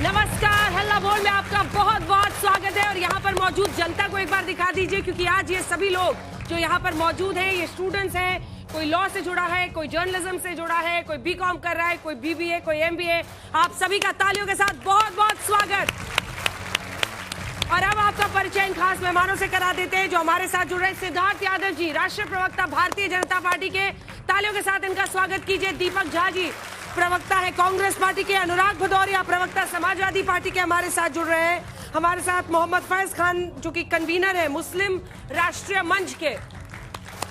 नमस्कार, हल्ला बोल में आपका बहुत बहुत स्वागत है। और यहाँ पर मौजूद जनता को एक बार दिखा दीजिए, क्योंकि आज ये सभी लोग जो यहाँ पर मौजूद हैं ये स्टूडेंट्स हैं। कोई लॉ से जुड़ा है, कोई जर्नलिज्म से जुड़ा है, कोई बीकॉम कर रहा है, कोई बीबीए, कोई एमबीए। आप सभी का तालियों के साथ बहुत बहुत स्वागत। और अब आपका परिचय इन खास मेहमानों से करा देते हैं जो हमारे साथ जुड़ रहे हैं। सिद्धार्थ यादव जी, राष्ट्रीय प्रवक्ता भारतीय जनता पार्टी के, तालियों के साथ इनका स्वागत कीजिए। दीपक झा जी, प्रवक्ता है कांग्रेस पार्टी के। अनुराग भदौरिया, प्रवक्ता समाजवादी पार्टी के, हमारे साथ जुड़ रहे हैं। हमारे साथ मोहम्मद फैज खान जो कि कन्वीनर है मुस्लिम राष्ट्रीय मंच के,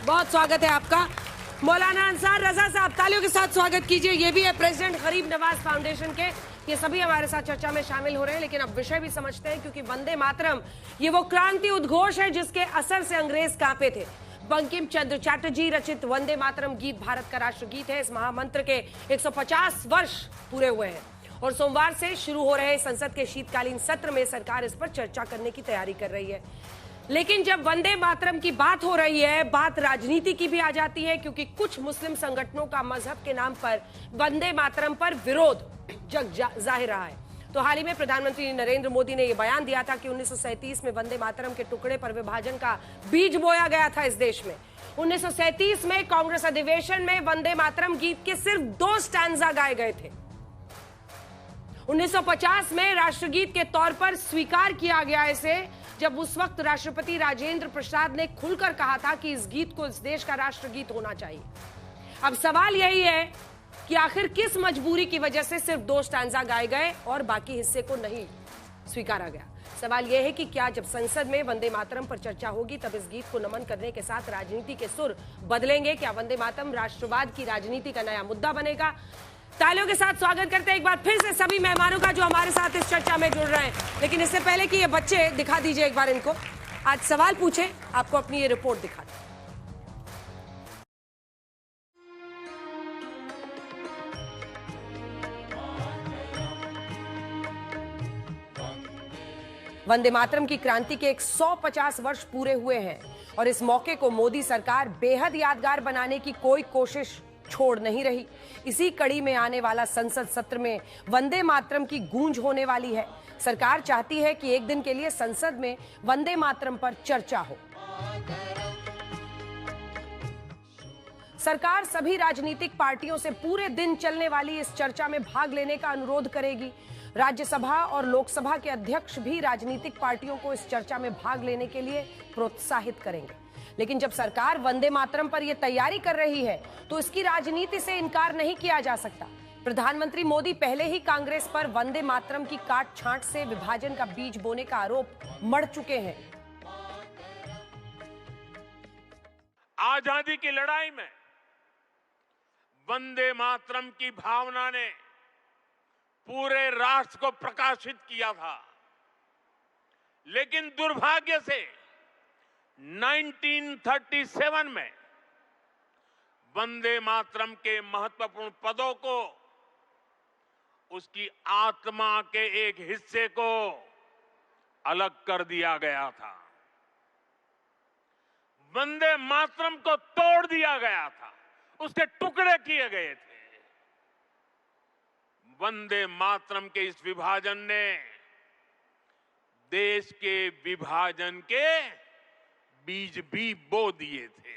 बहुत स्वागत है आपका। मौलाना अंसार रजा साहब, तालियों के साथ स्वागत कीजिए। ये भी है प्रेसिडेंट गरीब नवाज फाउंडेशन के। ये सभी हमारे साथ चर्चा में शामिल हो रहे हैं, लेकिन अब विषय भी समझते हैं, क्योंकि वंदे मातरम ये वो क्रांति उद्घोष है जिसके असर से अंग्रेज कांपे थे। बंकिम चंद्र चटर्जी रचित वंदे मातरम गीत भारत का राष्ट्रगीत है। इस महामंत्र के 150 वर्ष पूरे हुए हैं और सोमवार से शुरू हो रहे संसद के शीतकालीन सत्र में सरकार इस पर चर्चा करने की तैयारी कर रही है। लेकिन जब वंदे मातरम की बात हो रही है, बात राजनीति की भी आ जाती है, क्योंकि कुछ मुस्लिम संगठनों का मजहब के नाम पर वंदे मातरम पर विरोध जग जाहिर रहा है। तो हाल ही में प्रधानमंत्री नरेंद्र मोदी ने यह बयान दिया था कि 1937 में वंदे मातरम के टुकड़े पर विभाजन का बीज बोया गया था इस देश में। 1937 में कांग्रेस अधिवेशन में वंदे मातरम गीत के सिर्फ 2 स्टैंजा गाए गए थे। 1950 में राष्ट्रगीत के तौर पर स्वीकार किया गया इसे, जब उस वक्त राष्ट्रपति राजेंद्र प्रसाद ने खुलकर कहा था कि इस गीत को इस देश का राष्ट्रगीत होना चाहिए। अब सवाल यही है कि आखिर किस मजबूरी की वजह से सिर्फ 2 स्टैंजा गाए गए और बाकी हिस्से को नहीं स्वीकारा गया। सवाल यह है कि क्या जब संसद में वंदे मातरम पर चर्चा होगी तब इस गीत को नमन करने के साथ राजनीति के सुर बदलेंगे? क्या वंदे मातरम राष्ट्रवाद की राजनीति का नया मुद्दा बनेगा? तालियों के साथ स्वागत करते हैं एक बार फिर से सभी मेहमानों का जो हमारे साथ इस चर्चा में जुड़ रहे हैं। लेकिन इससे पहले कि ये बच्चे, दिखा दीजिए एक बार इनको, आज सवाल पूछे, आपको अपनी ये रिपोर्ट दिखा दें। वंदे मातरम की क्रांति के 150 वर्ष पूरे हुए हैं और इस मौके को मोदी सरकार बेहद यादगार बनाने की कोई कोशिश छोड़ नहीं रही। इसी कड़ी में आने वाला संसद सत्र में वंदे मातरम की गूंज होने वाली है। सरकार चाहती है कि एक दिन के लिए संसद में वंदे मातरम पर चर्चा हो। सरकार सभी राजनीतिक पार्टियों से पूरे दिन चलने वाली इस चर्चा में भाग लेने का अनुरोध करेगी। राज्यसभा और लोकसभा के अध्यक्ष भी राजनीतिक पार्टियों को इस चर्चा में भाग लेने के लिए प्रोत्साहित करेंगे। लेकिन जब सरकार वंदे मातरम पर यह तैयारी कर रही है तो इसकी राजनीति से इनकार नहीं किया जा सकता। प्रधानमंत्री मोदी पहले ही कांग्रेस पर वंदे मातरम की काट छांट से विभाजन का बीज बोने का आरोप मढ़ चुके हैं। आजादी की लड़ाई में वंदे मातरम की भावना ने पूरे राष्ट्र को प्रकाशित किया था, लेकिन दुर्भाग्य से 1937 में वंदे मातरम के महत्वपूर्ण पदों को, उसकी आत्मा के एक हिस्से को अलग कर दिया गया था। वंदे मातरम को तोड़ दिया गया था, उसके टुकड़े किए गए थे। वंदे मातरम के इस विभाजन ने देश के विभाजन के बीज भी बो दिए थे।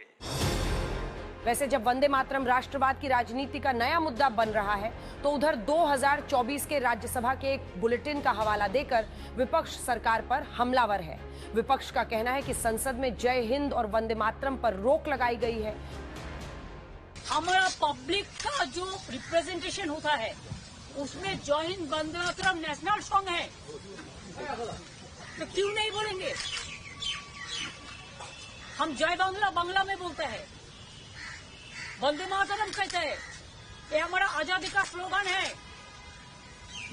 वैसे जब वंदे मातरम राष्ट्रवाद की राजनीति का नया मुद्दा बन रहा है तो उधर 2024 के राज्यसभा के एक बुलेटिन का हवाला देकर विपक्ष सरकार पर हमलावर है। विपक्ष का कहना है कि संसद में जय हिंद और वंदे मातरम पर रोक लगाई गई है। हमारा पब्लिक का जो रिप्रेजेंटेशन होता है उसमें जय हिंद वंदे मातरम नेशनल सॉन्ग है, तो क्यों नहीं बोलेंगे? हम जय बांग्ला बांग्ला में बोलते हैं, वंदे मातरम कहते हैं। ये हमारा आजादी का स्लोगन है,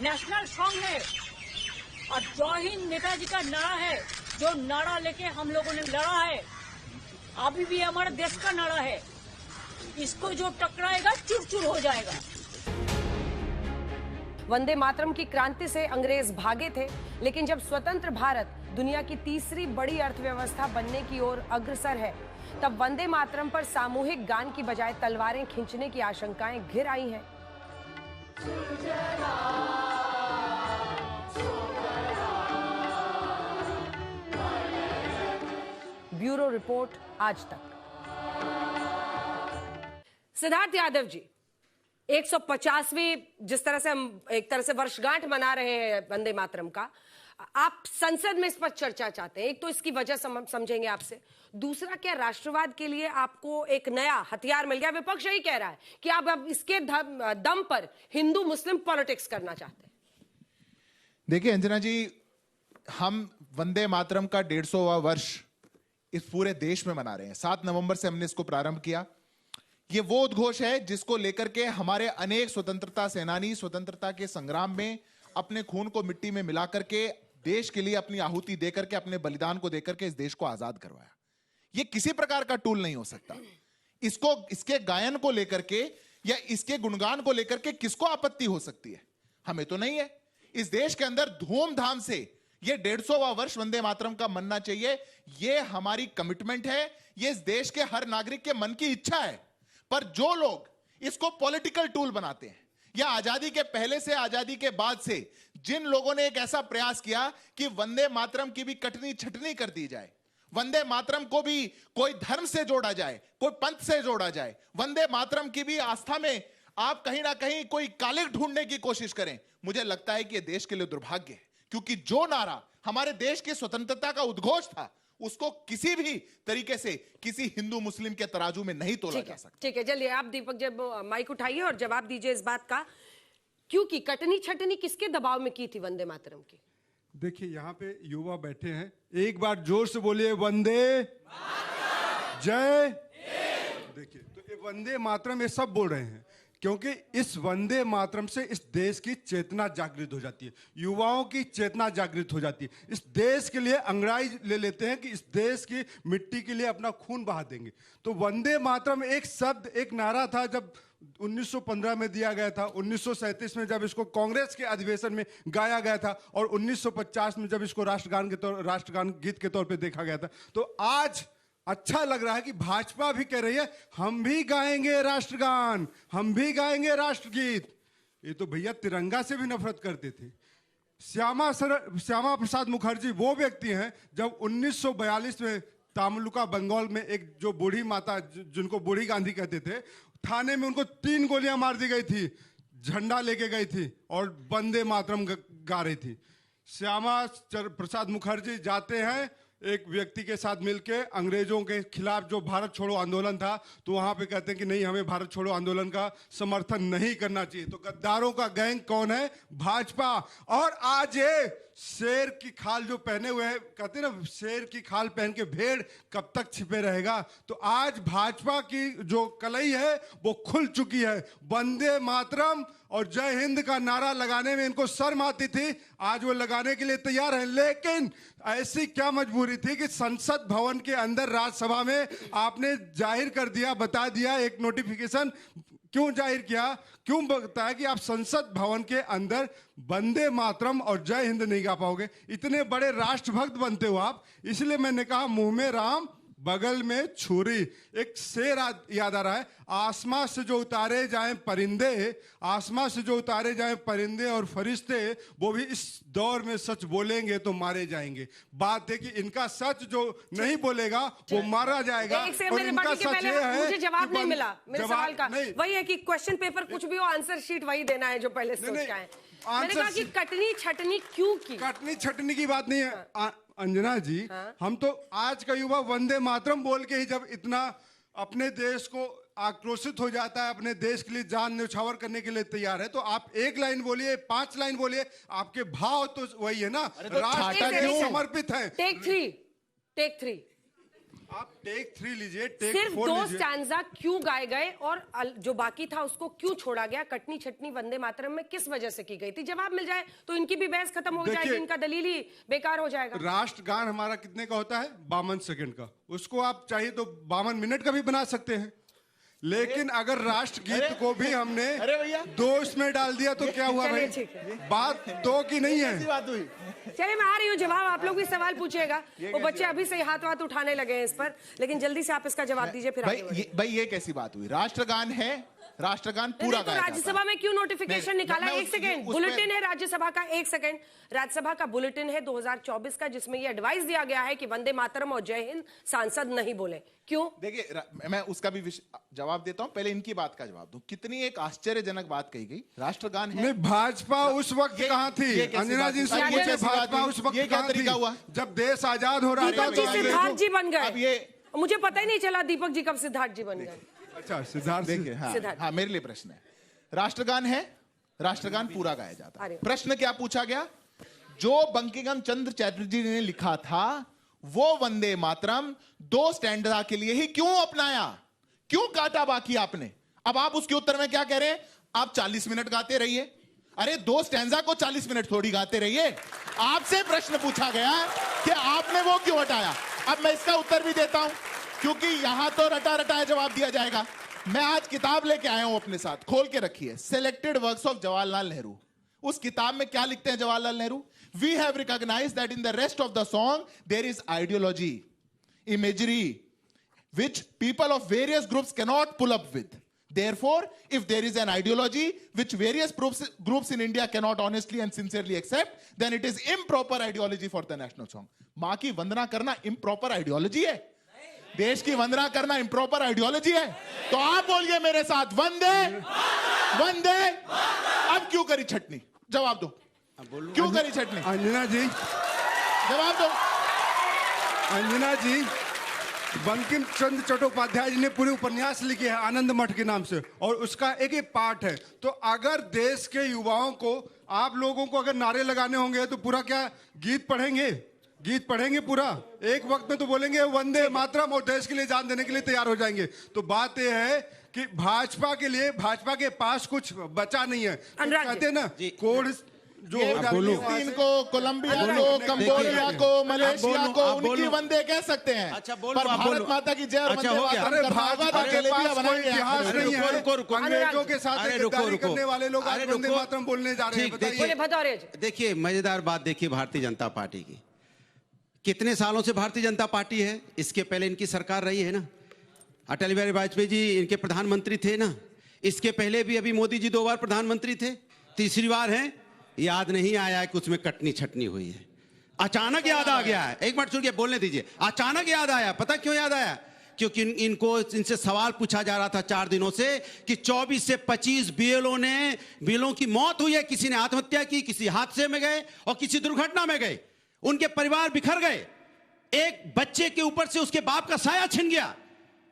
नेशनल सॉन्ग है। और जय हिंद नेताजी का नारा है, जो नारा लेके हम लोगों ने लड़ा है, अभी भी हमारे देश का नारा है। इसको जो टकराएगा चूर चूर हो जाएगा। वंदे मातरम की क्रांति से अंग्रेज भागे थे, लेकिन जब स्वतंत्र भारत दुनिया की तीसरी बड़ी अर्थव्यवस्था बनने की ओर अग्रसर है, तब वंदे मातरम पर सामूहिक गान की बजाय तलवारें खींचने की आशंकाएं घिर आई हैं। ब्यूरो रिपोर्ट आज तक। सिद्धार्थ यादव जी, 150वीं जिस तरह से हम एक तरह से वर्षगांठ मना रहे हैं वंदे मातरम का, आप संसद में इस पर चर्चा चाहते हैं। एक तो इसकी वजह समझेंगे आपसे, दूसरा क्या राष्ट्रवाद के लिए आपको एक नया हथियार मिल गया? विपक्ष यही कह रहा है कि आप अब इसके दम पर हिंदू मुस्लिम पॉलिटिक्स करना चाहते हैं। देखिए अंजना जी, हम वंदे मातरम का 150वां वर्ष इस पूरे देश में मना रहे हैं। 7 नवंबर से हमने इसको प्रारंभ किया। ये वो उद्घोष है जिसको लेकर के हमारे अनेक स्वतंत्रता सेनानी स्वतंत्रता के संग्राम में अपने खून को मिट्टी में मिला करके देश के लिए अपनी आहुति देकर के, अपने बलिदान को देकर के इस देश को आजाद करवाया। ये किसी प्रकार का टूल नहीं हो सकता। इसको, इसके गायन को लेकर के या इसके गुणगान को लेकर के किसको आपत्ति हो सकती है? हमें तो नहीं है। इस देश के अंदर धूमधाम से ये 150वां वर्ष वंदे मातरम का मनना चाहिए। ये हमारी कमिटमेंट है, ये इस देश के हर नागरिक के मन की इच्छा है। पर जो लोग इसको पॉलिटिकल टूल बनाते हैं, या आजादी के पहले से आजादी के बाद से जिन लोगों ने एक ऐसा प्रयास किया कि वंदे मातरम की भी कटनी छटनी कर दी जाए, वंदे मातरम को भी कोई धर्म से जोड़ा जाए, कोई पंथ से जोड़ा जाए, वंदे मातरम की भी आस्था में आप कहीं ना कहीं कोई कालिक ढूंढने की कोशिश करें, मुझे लगता है कि यह देश के लिए दुर्भाग्य है। क्योंकि जो नारा हमारे देश की स्वतंत्रता का उद्घोष था, उसको किसी भी तरीके से किसी हिंदू मुस्लिम के तराजू में नहीं तोला जा सकता। ठीक है, चलिए आप दीपक जब माइक उठाइए और जवाब दीजिए इस बात का, क्योंकि कटनी छटनी किसके दबाव में की थी वंदे मातरम की? देखिए यहाँ पे युवा बैठे हैं, एक बार जोर से बोलिए वंदे जय। देखिए तो ये वंदे मातरम ये सब बोल रहे हैं क्योंकि इस वंदे मातरम से इस देश की चेतना जागृत हो जाती है, युवाओं की चेतना जागृत हो जाती है। इस देश के लिए अंगड़ाई ले लेते हैं कि इस देश की मिट्टी के लिए अपना खून बहा देंगे। तो वंदे मातरम एक शब्द, एक नारा था जब 1915 में दिया गया था, 1937 में जब इसको कांग्रेस के अधिवेशन में गाया गया था, और 1950 में जब इसको राष्ट्रगान गीत के तौर पे देखा गया था। तो आज अच्छा लग रहा है कि भाजपा भी कह रही है हम भी गाएंगे राष्ट्रगान, हम भी गाएंगे राष्ट्रगीत। ये तो भैया तिरंगा से भी नफरत करते थे। श्यामा प्रसाद मुखर्जी वो व्यक्ति हैं जब 1942 में तामुलुका बंगाल में एक जो बूढ़ी माता, जिनको बूढ़ी गांधी कहते थे, थाने में उनको 3 गोलियां मार दी गई थी, झंडा लेके गई थी और वंदे मातरम गा रही थी। श्यामा प्रसाद मुखर्जी जाते हैं एक व्यक्ति के साथ मिलके अंग्रेजों के खिलाफ जो भारत छोड़ो आंदोलन था, तो वहां पे कहते हैं कि नहीं, हमें भारत छोड़ो आंदोलन का समर्थन नहीं करना चाहिए। तो गद्दारों का गैंग कौन है? भाजपा। और आज ये शेर की खाल जो पहने हुए हैं, कहते हैं ना शेर की खाल पहन के भेड़ कब तक छिपे रहेगा। तो आज भाजपा की जो कलई है वो खुल चुकी है। वंदे मातरम और जय हिंद का नारा लगाने में इनको शर्म आती थी, आज वो लगाने के लिए तैयार है। लेकिन ऐसी क्या मजबूरी थी कि संसद भवन के अंदर राज्यसभा में आपने जाहिर कर दिया, बता दिया, एक नोटिफिकेशन क्यों जाहिर किया, क्यों बताया कि आप संसद भवन के अंदर वंदे मातरम और जय हिंद नहीं गा पाओगे? इतने बड़े राष्ट्रभक्त बनते हो आप। इसलिए मैंने कहा मुंह में राम बगल में छुरी। एक शेर याद आ रहा है, आसमां से जो उतारे जाएं परिंदे, आसमां से जो उतारे जाएं परिंदे और फरिश्ते, वो भी इस दौर में सच बोलेंगे तो मारे जाएंगे। बात है कि इनका सच जो नहीं बोलेगा वो मारा जाएगा। और इनका सच ये है, मुझे जवाब नहीं मिला मेरे सवाल का। वही है कि क्वेश्चन पेपर कुछ भी हो, आंसर शीट वही देना है जो पहले सोच का है। मैंने कहा कि कटनी छटनी क्यों की? कटनी छटनी की बात नहीं है अंजना जी। हम तो आज का युवा वंदे मातरम बोल के ही जब इतना अपने देश को आक्रोशित हो जाता है, अपने देश के लिए जान न्यौछावर करने के लिए तैयार है, तो आप 1 लाइन बोलिए, 5 लाइन बोलिए, आपके भाव तो वही है ना, राष्ट्र के समर्पित है। टेक थ्री आप टेक 3 लीजिए, टेक 4 सिर्फ 2 लीजिए। स्टैंजा क्यों गाए गए और जो बाकी था उसको क्यों छोड़ा गया? कटनी छटनी वंदे मातरम में किस वजह से की गई थी? जवाब मिल जाए तो इनकी भी बहस खत्म हो जाएगी, इनका दलील ही बेकार हो जाएगा। राष्ट्रगान हमारा कितने का होता है? 52 सेकंड का। उसको आप चाहिए तो 52 मिनट का भी बना सकते हैं। लेकिन अगर राष्ट्रगीत को भी हमने 2 में डाल दिया तो क्या हुआ भाई? बात 2 की नहीं है। चलिए मैं आ रही हूँ, जवाब आप लोग भी सवाल पूछिएगा। वो बच्चे अभी से हाथ वाथ उठाने लगे हैं इस पर, लेकिन जल्दी से आप इसका जवाब दीजिए फिर भाई ये कैसी बात हुई? राष्ट्रगान है, राष्ट्रगान पूरा तो गाया जाता है। राज्यसभा में क्यों नोटिफिकेशन निकाला? मैं एक सेकेंड, बुलेटिन है राज्यसभा का, एक सेकेंड, राज्यसभा का बुलेटिन है 2024 का, जिसमें यह एडवाइस दिया गया है कि वंदे मातरम और जय हिंद सांसद नहीं बोले। क्यों? देखिए, मैं उसका भी जवाब देता हूं, पहले इनकी बात का जवाब दूं। कितनी एक आश्चर्यजनक बात कही गई। राष्ट्रगान है, भाजपा उस वक्त कहां थी? अंजना जी से पूछे, भाजपा उस वक्त कहां थी? हुआ जब देश आजाद हो रहा था। दीपक जी सिद्धार्थ जी बन अब गए, ये मुझे पता ही नहीं चला दीपक जी कब सिद्धार्थ जी बन गए। अच्छा, सिद्धार्थ, देखिए, हाँ, मेरे लिए प्रश्न है। राष्ट्रगान है, राष्ट्रगान पूरा गाया जाता है। प्रश्न क्या पूछा गया? जो बंकिम चंद्र चटर्जी ने लिखा था वो वंदे मातरम 2 स्टैंडर्ड के लिए ही क्यों अपनाया, क्यों काटा बाकी आपने? अब आप उसके उत्तर में क्या कह रहे हैं? आप 40 मिनट गाते रहिए। अरे 2 स्टैंडर्ड को 40 मिनट थोड़ी गाते रहिए। आपसे प्रश्न पूछा गया कि आपने वो क्यों हटाया। अब मैं इसका उत्तर भी देता हूं, क्योंकि यहां तो रटा रटाया जवाब दिया जाएगा। मैं आज किताब लेके आया हूं अपने साथ, खोल के रखिए, selected works of Jawaharlal Nehru. उस किताब में क्या लिखते हैं Jawaharlal Nehru? We have recognized that in the rest of the song there is ideology, imagery, which people of various groups cannot pull up with. Therefore, if there is an ideology which various groups in India cannot honestly and sincerely accept, then it is improper ideology for the national song. मां की वंदना करना improper ideology है? देश की वंदना करना improper ideology है? तो आप बोलिए मेरे साथ, वंदे वंदे। अब क्यों करी छटनी? जवाब दो, क्यों करी छटनी? अंजना जी, जवाब दो। अंजना जी, बंकिम चंद्र चट्टोपाध्याय जी ने पूरे उपन्यास लिखे हैं आनंद मठ के नाम से, और उसका एक ही पार्ट है। तो अगर देश के युवाओं को, आप लोगों को अगर नारे लगाने होंगे तो पूरा क्या गीत पढ़ेंगे? गीत पढ़ेंगे पूरा? एक वक्त में तो बोलेंगे वंदे मातरम और देश के लिए जान देने के लिए तैयार हो जाएंगे। तो बात यह है कि भाजपा के लिए, भाजपा के पास कुछ बचा नहीं है। तो कहते हैं ना, कोड जो हो जाती को, कोलंबिया को, कंबोडिया को, मलेशिया को उनकी वंदे कह सकते हैं। अच्छा, पर भारत माता की जय और वंदे मातरम अरे करना होगा तो जलेबियां बनाएंगे। इतिहास नहीं है। अंग्रेजों के साथ गद्दारी करने वाले लोग आज वंदे मातरम बोलने जा रहे हैं। बताइए। देखिए, मजेदार बात देखिए भारतीय जनता पार्टी की। कितने सालों से भारतीय जनता पार्टी है? इसके पहले इनकी सरकार रही है ना, अटल बिहारी वाजपेयी जी इनके प्रधानमंत्री थे ना। इसके पहले भी अभी मोदी जी 2 बार प्रधानमंत्री थे, तीसरी बार है। याद नहीं आया कि उसमें कटनी छटनी हुई है, अचानक याद आ गया है। एक मिनट सुनिए, बोलने दीजिए। अचानक याद आया, पता क्यों याद आया? क्योंकि इनसे सवाल पूछा जा रहा था 4 दिनों से कि 24 से 25 बीएलओ की मौत हुई है। किसी ने आत्महत्या की, किसी हादसे में गए और किसी दुर्घटना में गए, उनके परिवार बिखर गए। एक बच्चे के ऊपर से उसके बाप का साया छिन गया,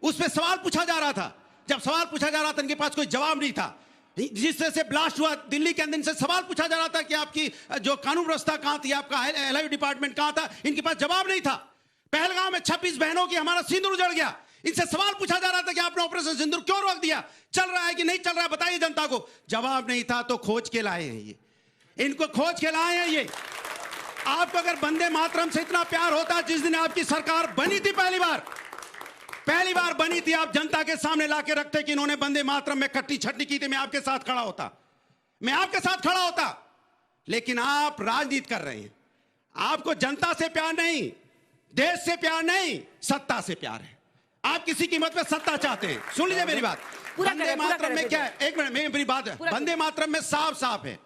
उस पर सवाल पूछा जा रहा था। जब सवाल पूछा जा रहा था, इनके पास कोई जवाब नहीं था। जिस तरह से ब्लास्ट हुआ दिल्ली के अंदर, इनसे सवाल पूछा जा रहा था कि आपकी जो कानून व्यवस्था कहां थी, आपका एलआईयू डिपार्टमेंट कहां था, इनके पास जवाब नहीं था। पहलगांव में 26 बहनों की हमारा सिंदूर उजड़ गया, इनसे सवाल पूछा जा रहा था कि आपने ऑपरेशन सिंदूर क्यों रोक दिया, चल रहा है कि नहीं चल रहा है, बताइए जनता को। जवाब नहीं था, तो खोज के लाए हैं ये, इनको खोज के लाए हैं ये। आपको अगर वंदे मातरम से इतना प्यार होता, जिस दिन आपकी सरकार बनी थी, पहली बार बनी थी, आप जनता के सामने लाके रखते कि इन्होंने वंदे मातरम में कट्टी छटनी की थी, मैं आपके साथ खड़ा होता, लेकिन आप राजनीति कर रहे हैं। आपको जनता से प्यार नहीं, देश से प्यार नहीं, सत्ता से प्यार है। आप किसी कीमत पे सत्ता चाहते हैं। सुन लीजिए मेरी बात। वंदे मातरम में क्या है? एक मिनट, मेरी बात है। वंदे मातरम में साफ है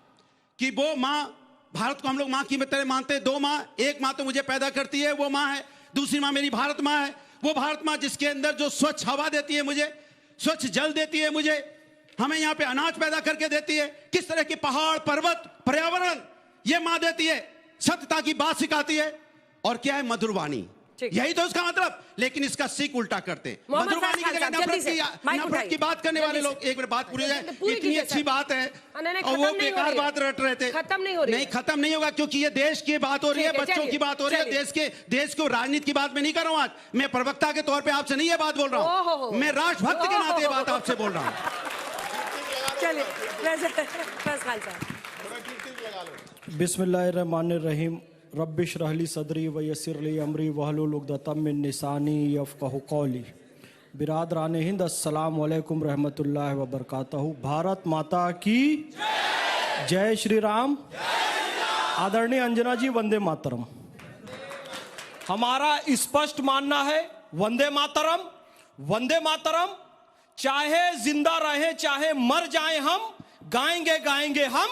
कि वो मां, भारत को हम लोग मां की तरह मानते हैं। 2 मां, एक मां तो मुझे पैदा करती है, वो मां है। दूसरी मां मेरी भारत मां है। वो भारत मां जिसके अंदर जो स्वच्छ हवा देती है मुझे, स्वच्छ जल देती है मुझे, हमें यहाँ पे अनाज पैदा करके देती है, किस तरह की पहाड़ पर्वत पर्यावरण ये मां देती है, सत्यता की बात सिखाती है, और क्या है? मधुर वाणी। यही तो उसका मतलब। लेकिन इसका सीख उल्टा करते हैं। मधुर वाणी की जगह नफरत की बात करने वाले लोग। एक मिनट, बात पूरी हो जाए। इतनी अच्छी बात है और वो बेकार बात रट रहे थे। खत्म नहीं हो रही, नहीं खत्म नहीं होगा, क्योंकि ये देश की बात हो रही है, बच्चों की बात हो रही है, देश को राजनीति की बात में नहीं कर रहा हूं। आज मैं प्रवक्ता के तौर पर आपसे नहीं ये बात बोल रहा हूं, मैं राष्ट्रभक्त के नाते बात आपसे बोल रहा हूं। चलिए, बिस्मिल्लाहिर्रहमानिर्रहीम। रब्बिश रहली सदरी व यस्सिरली अमरी वहलुल उक़दतम मिन लिसानी यफ़क़हू क़ौली। बिरादरान हिंद, अस्सलाम वालेकुम रहमतुल्लाहि व बरकातहू। भारत माता की जय श्री राम। आदरणीय अंजना जी, वंदे मातरम। हमारा स्पष्ट मानना है, वंदे मातरम चाहे जिंदा रहे चाहे मर जाए हम गाएंगे गाएंगे हम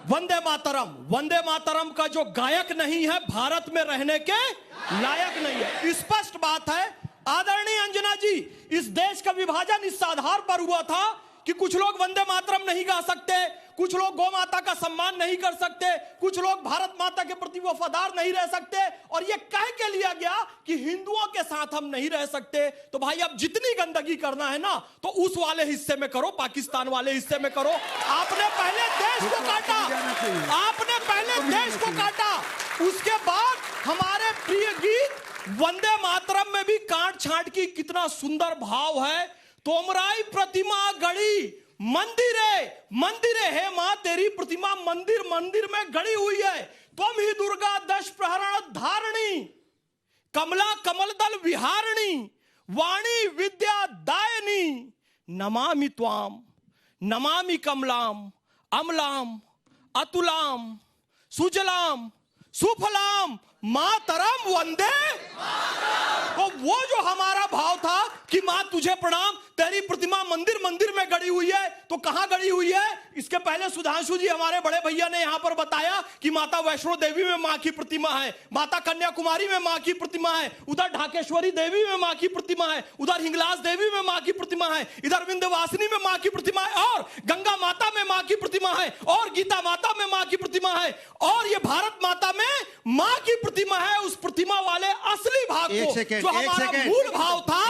वंदे मातरम। वंदे मातरम का जो गायक नहीं है भारत में रहने के लायक नहीं है। स्पष्ट बात है आदरणीय अंजना जी, इस देश का विभाजन इस आधार पर हुआ था कि कुछ लोग वंदे मातरम नहीं गा सकते, कुछ लोग गौ माता का सम्मान नहीं कर सकते, कुछ लोग भारत माता के प्रति वफादार नहीं रह सकते, और यह कह के लिया गया कि हिंदुओं के साथ हम नहीं रह सकते। तो भाई अब जितनी गंदगी करना है ना तो उस वाले हिस्से में करो, पाकिस्तान वाले हिस्से में करो। आपने पहले देश को काटा, आपने पहले देश को काटा, उसके बाद हमारे प्रिय गीत वंदे मातरम में भी काट छांट की कितना सुंदर भाव है। तोमराई प्रतिमा गढ़ी मंदिरे मंदिरे, हे मां तेरी प्रतिमा मंदिर मंदिर में गड़ी हुई है। तुम ही दुर्गा दश प्रहरण धारणी, कमला कमल दल विहारणी, वाणी विद्या दायनी, नमामि त्वाम नमामि कमलाम अमलाम अतुलाम सुजलाम सुफलाम मातरम वंदे। तो वो जो हमारा भाव था कि मां तुझे प्रणाम, तेरी प्रतिमा मंदिर मंदिर में गड़ी हुई है, तो कहां गड़ी हुई है? इसके पहले सुधांशु जी हमारे बड़े भैया ने यहां पर बताया कि माता वैष्णो देवी में मां की प्रतिमा है, माता कन्याकुमारी में मां की प्रतिमा है, उधर ढाकेश्वरी देवी में मां की प्रतिमा है, उधर हिंगलाज देवी में मां की प्रतिमा है, इधर विंध्यवासिनी में मां की प्रतिमा है, और गंगा माता में मां की प्रतिमा है, और गीता माता में मां की प्रतिमा है, और ये भारत माता में मां की प्रतिमा है। उस प्रतिमा वाले असली भाव को जो हमारा मूल भाव था,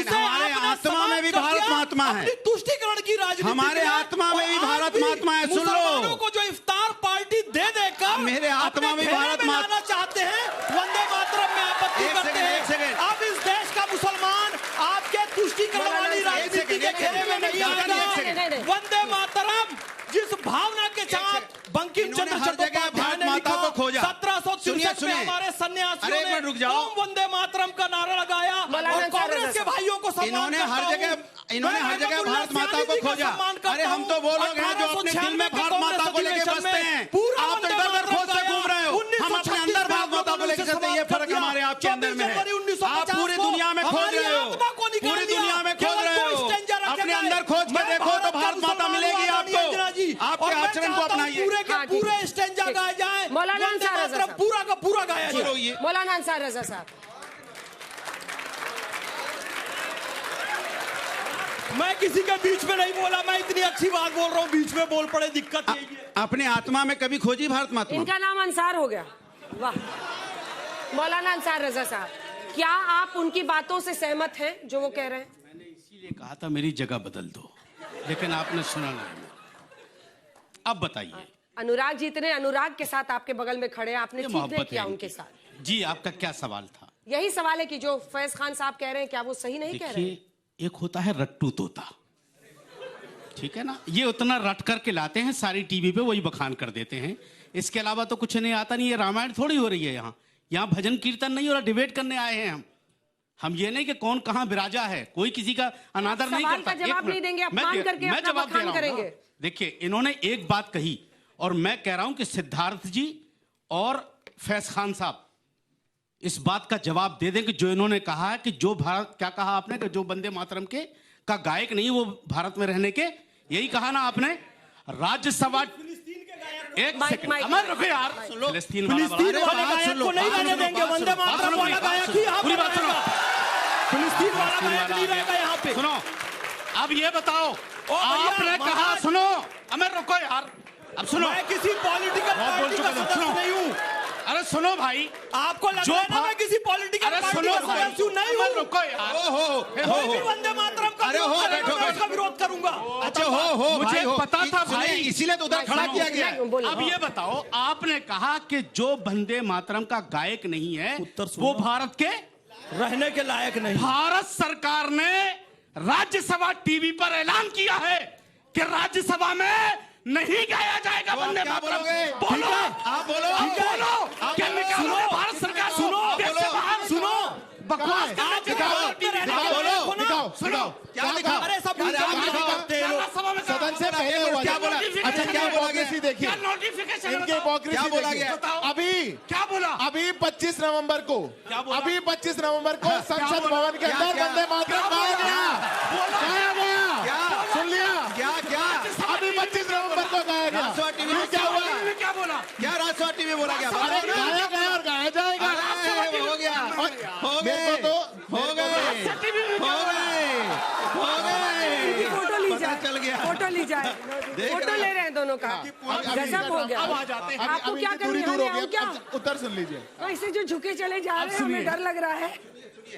हमारे आत्मा में भी भारत महात्मा है, तुष्टिकरण की राजनीति, हमारे आत्मा में भी भारत महात्मा है। सुन लो, को जो इफ्तार पार्टी दे देकर मेरे आत्मा में भारत महात्मा चाहते हैं, वंदे मातरम में आपत्ति करते हैं। अब इस देश का मुसलमान आपके तुष्टिकरण वाली राजनीति के घेरे में नहीं आएगा। वंदे मातरम जिस भावना के साथ बंकिम चंद्र चट्टोपाध्याय ने लिखा, 1763 में हमारे सन्यासियों ने ओम वंदे मातरम का नारा लगाया, और कांग्रेस के भाइयों को इन्होंने हर जगह भारत माता को खोजा। अरे हम तो वो लोग हैं जो अपने दिल में भारत माता को लेके बसते हैं, आप तो इधर उधर खोजते घूम रहे हो, हम अपने अंदर भारत माता को लेके चलते हैं। ये फर्क हमारे आपके अंदर में है। आप पूरी दुनिया में खोज रहे हो, पूरी दुनिया में खोज रहे हो, अपने अंदर खोज के देखो तो भारत माता मिलेगी आपको। आपके आचरण को अपनाइए। पूरे के पूरे स्टेंजा गाए जाए, मौलाना अंसार रजा साहब, पूरा का पूरा गाया जाए। मौलाना अंसार रजा साहब, मैं किसी के बीच में नहीं बोला, मैं इतनी अच्छी बात बोल रहा हूँ, बीच में बोल पड़े, दिक्कत यही है। अपने आत्मा में कभी खोजी भारत माता? इनका नाम अंसार हो गया। वाह। मौलाना अंसार रजा साहब, क्या आप उनकी बातों से सहमत हैं जो वो कह रहे हैं? मैंने इसीलिए कहा था मेरी जगह बदल दो, लेकिन आपने सुना नहीं। अब बताइए। अनुराग जी इतने अनुराग के साथ आपके बगल में खड़े हैं, आपने ठीक नहीं किया उनके साथ। जी आपका क्या सवाल था? यही सवाल है कि जो फैज खान साहब कह रहे हैं क्या वो सही नहीं कह रहे हैं? एक होता है रट्टू तोता, ठीक है ना, ये उतना रट करके लाते हैं, सारी टीवी पे वही बखान कर देते हैं, इसके अलावा तो कुछ नहीं आता। नहीं, ये रामायण थोड़ी हो रही है यहाँ भजन कीर्तन नहीं हो रहा, डिबेट करने आए हैं हम ये नहीं कि कौन कहाँ विराजा है, कोई किसी का अनादर नहीं करता। जवाब नहीं देंगे, अपमान करके मैं जवाब दे रहा हूँ। देखिए इन्होंने एक बात कही और मैं कह रहा हूं कि सिद्धार्थ जी और फैज खान साहब इस बात का जवाब दे दें कि जो इन्होंने कहा है कि जो भारत, क्या कहा आपने कि जो वंदे मातरम के का गायक नहीं वो भारत में रहने के, यही कहा ना आपने? राज्यसभा एक सेकंड अमर रुको यार, फिलिस्तीन वाले गायक को नहीं रहने देंगे, वंदे मातरम वाला गायक ही यहां पूरी बात सुनो, फिलिस्तीन वाला गायक नहीं रहेगा यहां पे। सुनो अब ये बताओ, आपने कहा, सुनो अमर रुको यार, अब सुनो, मैं किसी पॉलिटिकल पार्टी का सदस्य नहीं हूं। अरे सुनो भाई, आपको लग रहा है ना मैं किसी पॉलिटिकल पार्टी का सदस्य नहीं हूं। रुको यार, कोई भी वंदे मातरम का विरोध करूंगा। अच्छा हो मुझे पता था भाई, इसीलिए तो उधर खड़ा किया गया। अब ये बताओ, आपने कहा कि जो वंदे मातरम का गायक नहीं है वो भारत के रहने के लायक नहीं। भारत सरकार ने राज्यसभा टीवी पर ऐलान किया है कि राज्यसभा में नहीं गाया जाएगा वंदे मातरम। बोलो आप, बोलो आप, बोलो क्या निकालो भारत सरकार, सुनो सुनो बकवास सुनो क्या लिखा? अरे सब सदन से पहले हुआ क्या बोला? अच्छा क्या हिपोक्रेसी देखिए, इनकी हिपोक्रेसी देखिए। अभी क्या बोला? अभी 25 नवंबर को, अभी 25 नवंबर को संसद भवन के अंदर वंदे मातरम गाया गया। बोला? क्या राजसभा टीवी में बोला गया? अरे गाया गया और गाया जाएगा। अरे, हो गया, हो गए, हो गए। फोटो ली जाए, चल गया। फोटो ली जाए, फोटो ले रहे हैं दोनों का। गजब हो गया। अब आ जाते हैं। आपको क्या दूरी करना दूर हो है? गया। अब उत्तर सुन लीजिए। तो इसे जो झुके चले जा रहे हैं, हमें डर लग रहा है।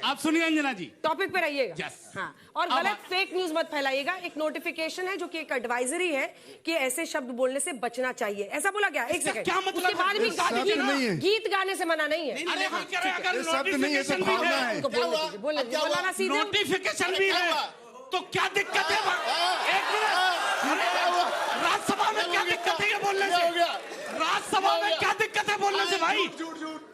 आप सुनिए अंजना जी, टॉपिक पे रहिएगा। Yes. हाँ, और गलत फेक न्यूज मत फैलाइएगा। एक नोटिफिकेशन है जो कि एक एडवाइजरी है कि ऐसे शब्द बोलने से बचना चाहिए, ऐसा बोला गया। एक सेकंड, क्या मतलब उसके बाद भी गीत गाने से मना नहीं है। अरे हम कह रहे हैं अगर शब्द नहीं है, नोटिफिकेशन तो भी भावना है, है। उनको बोलने दीजिए, बोलने दीजिए। मौलाना सीधे नोटिफिकेशन भी है, तो क्या दिक्कत है? एक मिनट, अरे राज्यसभा में क्या दिक्कत है ये बोलने से? राज्यसभा में क्या दिक्कत है बोलने से भाई?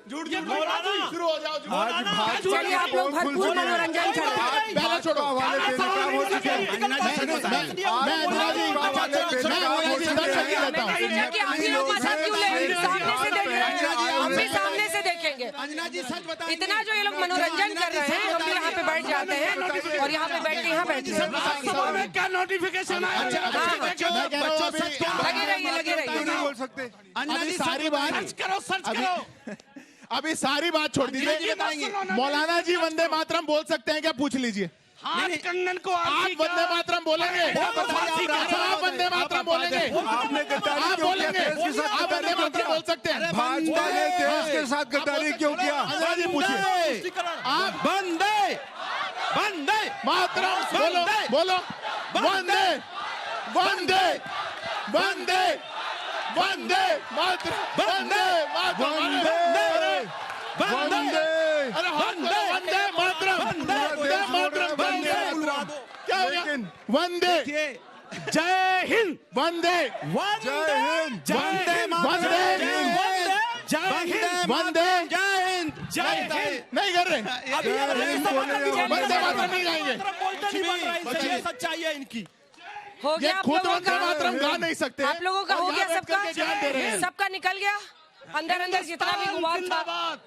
झूठ ये मौलाना शुरू हो जाओ। आज भाजपा चलिए, आप लोग भरपूर मनोरंजन कर रहे हैं। पहले छोड़ो। वाले बेनकाब हो चुके हैं। मैं अंजना जी वाले बेनकाब हो चुके हैं। देता हूँ। कि आप ये लोग मजाक क्यों ले रहे हैं? सामने से देख रहे हैं, हम भी सामने से देखेंगे। अंजना जी सच बताइए। इतना जो ये लोग मनोरंजन कर रहे हैं, हम भी यहाँ पे बैठ जाते हैं और यहाँ पे बैठ के यहाँ बैठे हैं। राज्यसभा में क्या नोटिफिकेशन आया? मैं कह रहा हूँ लगे रहिए, लगे रहिए। नहीं बोल सकते। अंजना जी सारी बात सच करो, सच करो। अभी सारी बात छोड़ ये दीजिए। बताएंगे। मौलाना जी वंदे मातरम बोल सकते हैं क्या? पूछ लीजिए। हाथ कंगन को आप वंदे मातरम बोलेंगे? आप वंदे मातरम बोलेंगे? आपने गद्दारी आप क्यों किया? बोलेंगे? देश के साथ आप वंदे मातरम बोल सकते हैं? भाजपा ने देश के साथ गद्दारी क्यों किया? अंजना जी पूछिए। आप वंदे वंदे मातरम बोलो, बोलो। वंदे वंदे वंदे वंदे मातरम, वंदे मातरम, वंदे अरे वंदे वंदे मातरम, वंदे मातरम, वंदे क्या हो गया? वंदे जय हिंद, वंदे जय हिंद। वंदे वंदे जय हिंद, वंदे जय हिंद। जय हिंद। नहीं कर रहे। वंदे मातरम नहीं गाएंगे। सच्चाई है इनकी। हो ये गया आप खुद लोगों वंदे का? मातरम गा नहीं सकते। आप लोगों का हो और गया यहाँ बैठ करके ज्ञान दे रहे हैं। सबका निकल गया अंदर अंदर जितना भी गुबार था। जिंदाबाद,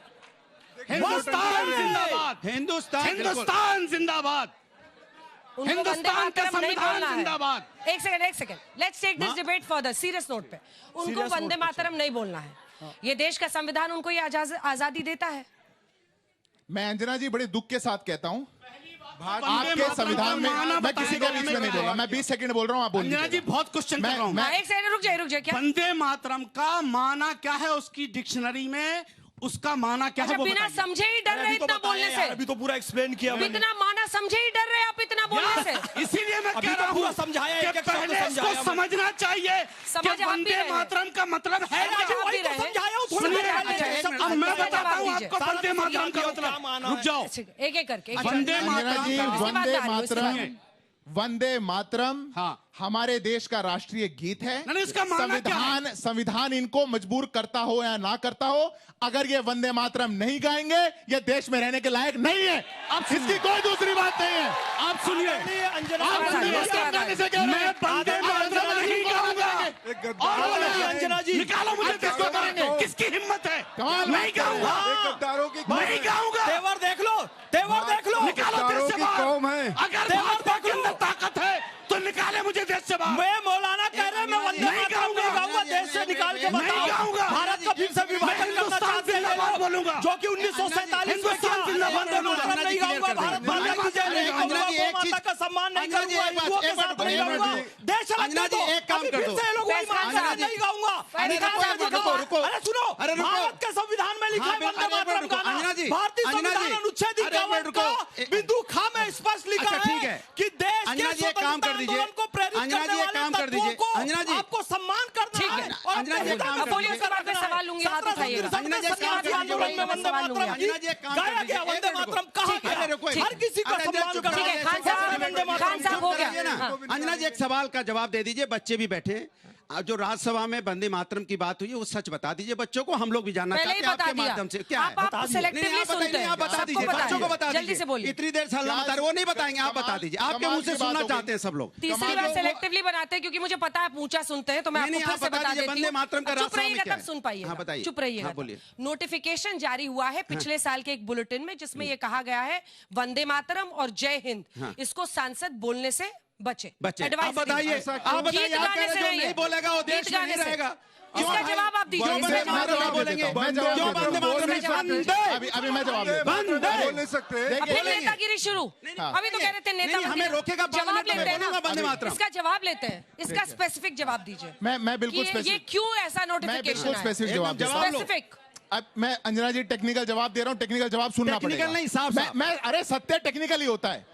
हिंदुस्तान जिंदाबाद, हिंदुस्तान हिंदुस्तान जिंदाबाद, उनको हिंदुस्तान वंदे का मातरम नहीं संविधान बोलना है। जिंदाबाद। एक second, let's take this debate further, serious note पे। उनको वंदे मातरम नहीं बोलना है। ये देश का संविधान उनको ये आजादी देता है। मैं अंजना जी बड़े दुख के साथ कहता हूँ, वंदे आपके मातरम संविधान का में माना मैं किसी के बताएगा, बीच में नहीं बोल रहा। मैं 20 सेकंड बोल रहा हूँ, आप बोल अंजना जी दीजिएगा। बहुत क्वेश्चन कर रहा हूँ। हाँ, एक सेकंड रुक जाइए क्या? वंदे मातरम का माना क्या है? उसकी डिक्शनरी में उसका माना क्या है अच्छा, वो बिना बताइए। समझे ही डर रहे इतना बोलने से? अभी तो पूरा एक्सप्लेन किया मैंने। बिना माना समझे ही डर रहे आप इतना बोलने से? इसीलिए मैं अभी कह तो रहा पूरा हूँ समझाया, कि एक-एक शब्द पहले इसको समझाया। समझना चाहिए समझ कि आप भी वंदे रहे हैं। मातरम का मतलब है समझ क्या? आप भी रहे हैं। समझाया हूँ, थोड़ी सुनिए, देर पहले। अब मैं बताता हूँ दीजिए। आपको वंदे मातरम का मतलब। रुक जाओ। एक एक करके वंदे अंजना जी मातरम का- वंदे इसके बाद मातरम, वंदे मातरम हाँ। हमारे देश का राष्ट्रीय गीत है। नहीं, इसका माना क्या है? संविधान इनको मजबूर करता हो या ना करता हो, अगर ये वंदे मातरम नहीं गाएंगे ये देश में रहने के लायक नहीं है। अब इसकी कोई दूसरी बात नहीं है। आप सुनिए, आप वंदे मातरम गाने से कह रहे मैं हैं। वंदे मातरम नहीं गाऊंगा। एक और गद्दारों बोलिए, की- अंजना जी। निकालो मुझे आप किसको करेंगे? किसकी हिम्मत है? कमाल नहीं बात कर रहे हैं। गाऊंगा, एक गद्दारों की नहीं गाऊंगा। तेवर देख लो, तेवर देख लो। निकालो देश गद्दारों से की बाहर। कौम है। अगर तेवर भाजपा के देख लो। अंदर ताकत है तो निकाले मुझे देश से बाहर। मैं मौलाना कह रहे हैं, मैं वंदे नहीं मातरम नहीं गाऊंगा। गाऊंगा। देश से निकाल के नहीं बताओ। गाऊंगा। भारत का फिर से विभाजन करना हिंदुस्तान चाहते हैं जिंदाबाद लोग, बोलूंगा। जो कि 1947 में हिंदुस्तान किया। जिंदाबाद वंदे बोलूंगा। मातरम नहीं गाऊंगा। भारत माता की जय नहीं अंजना गाऊंगा। जी, गौ एक माता चीज- का सम्मान नहीं अंजना जी, करूंगा। एक बात- हिंदुओं के एक बात साथ नहीं बताइए। गाऊंगा। देश अलग अंजना कर जी, दो। एक काम अभी कर फिर दो। से ये लोग वही फैसला मानते हैं, साहब। नहीं गाऊंगा। अरे निकाल के रुको, दिखाओ। रुको। अरे सुनो, अरे रुको। भारत के संविधान में लिखा है हाँ, वंदे अरे मातरम रुको, गाना। अंजना जी, भारतीय अंजना संविधान जी, अनुच्छेद अरे एक 51 मिनट रुको। का बिंदु ख में स्पष्ट लिखा अच्छा, ठीक है है। कि देश के अंजना जी, एक काम कर स्वतंत्रता दीजिए। आंदोलन को प्रेरित अंजना करने जी, एक वाले काम कर तत्वों दीजिए। को अंजना जी। आपको सम्मान करना ठीक है। है। और अंजना जी, एक काम अब कर बोलिए, दीजिए। उसके बाद मैं सवाल लूंगी, हाथ उठाइएगा। अंजना जी, एक काम कर आंदोलन में दीजिए। वंदे मातरम अंजना जी, एक काम कर गाया दीजिए। गया, वंदे एक मिनट मातरम रुको। कहा ठीक है, गया। रुको। हर किसी का अरे, सम्मान चुप करना करो। ठीक है, खान साहब, वंदे मातरम खान साहब हो गया। करिए ना। हाँ। अंजना जी, एक सवाल का जवाब दे दीजिए। बच्चे भी बैठे हैं। अब जो राज्यसभा में वंदे मातरम की बात हुई है वो सच बता दीजिए बच्चों को। हम लोग भी जानना पहले चाहते ही हैं बता आपके दिया। माध्यम से क्या है। आप सेलेक्टिवली नहीं, आप बताइए, सुनते हैं। आप बता सबको दीजिए, बताइए। बच्चों को बता जल्दी दीजिए। से बोलिए। इतनी देर साल बता रहे, वो नहीं बताएंगे, आप बता दीजिए। आपके मुंह से सुनना चाहते हैं सब लोग। तीसरी बार सेलेक्टिवली बनाते हैं क्योंकि मुझे पता है ऊंचा सुनते हैं, तो मैं नहीं, आपको आप फिर से बता बता दीजिए, देती वंदे मातरम का हूँ। चुप रास्ता में रहिएगा क्या तब है? सुन पाइएगा। हाँ, बताइए। चुप रहिएगा। हाँ, बोलिए। नोटिफिकेशन जारी हुआ है पिछले साल के एक बुलेटिन में, जिसमें ये कहा गया है वंदे मातरम और जय हिंद इसको सांसद बोलने से बचे। बच्चे आप Advisory। बताइए, आप बताइए। गीत आप गाने कह से रहे जो नहीं नहीं है। बोलेगा वो गीत देश में गाने नहीं से। रहेगा। इसका जवाब आप दीजिए। इसका जवाब क्या बोलेंगे? मैं जवाब क्यों देता हूं। वंदे मातरम नहीं बोलेंगे? अभी मैं जवाब देता हूं। बोल नहीं सकते। अब फिर नेतागिरी शुरू। अभी तो कह रहे थे नेता नहीं, हमें रोकेगा जवाब पार्लियामेंट में, लेते हैं बोलूंगा वंदे ना, मातरम। इसका जवाब लेते हैं। इसका स्पेसिफिक जवाब दीजिए। मैं बिल्कुल ये स्पेसिफिक क्यों ऐसा मैं बिल्कुल नोटिफिकेशन है? स्पेसिफिक जवाब एकदम देता हूं। लो। स्पेसिफिक। अब मैं अंजना जी टेक्निकल जवाब दे रहा हूं, टेक्निकल जवाब सुनना टेक्निकल पड़ेगा। नहीं, साफ। मैं अरे सत्य टेक्निकल ही होता है।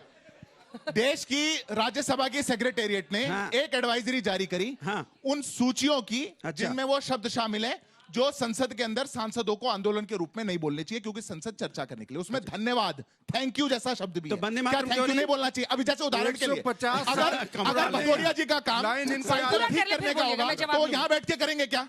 देश की राज्यसभा की सेक्रेटेरिएट ने हाँ। एक एडवाइजरी जारी करी हाँ। उन सूचियों की अच्छा। जिनमें वो शब्द शामिल है जो संसद के अंदर सांसदों को आंदोलन के रूप में नहीं बोलने चाहिए, क्योंकि संसद चर्चा करने के लिए। उसमें धन्यवाद, थैंक यू जैसा शब्द भी तो है। वंदे क्या मातरम थैंक क्यों यू नहीं नहीं बोलना चाहिए? अभी जैसे उदाहरण के लिए 150 अगर भदौरिया जी का काम लाइन इनको साइकिल याद- ठीक करने का बोलिएगा, होगा मैं जवाब तो दूंगा। यहाँ बैठ के करेंगे क्या?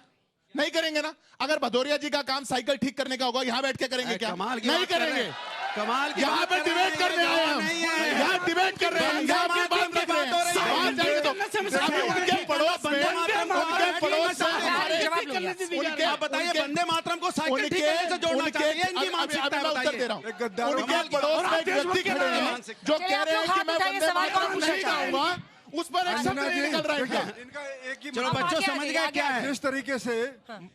नहीं करेंगे ना। अगर भदौरिया जी का काम साइकिल ठीक करने का होगा, यहाँ बैठ के करेंगे क्या? कमाल की नहीं बात कर रहे करेंगे। हैं। कमाल की यहाँ बात पे कर रहे डिबेट हैं, करने आए हम। नहीं है। यहाँ डिबेट कर रहे हैं, वंदे यहाँ की मातरम बात की कर रहे बात हो हैं। रही है। वहाँ जाएंगे तो अभी उनके पड़ोस में वंदे मातरम को उनके पड़ोस से मैं हमारे जवाब लूंगा। आप बताइए वंदे मातरम को साइकिल ठीक करने से जोड़ना चाहिए, इनकी मानसिकता है, उत्तर दे रहा बताइए। हूँ। गद्दारों उनके पड़ोस में एक व्यक्ति खड़े हैं जो चलिए, कह आप रहे लोग हैं कि हाथ मैं उठाइए, वंदे सवाल कौन मातरम पूछना नहीं चाहेगा? गाऊंगा, उस पर एक शब्द अंजना नहीं जी, निकल रहा है क्या? इनका एक ही चलो अब बच्चों आगे समझ आगे, गए आगे क्या है। जिस तरीके से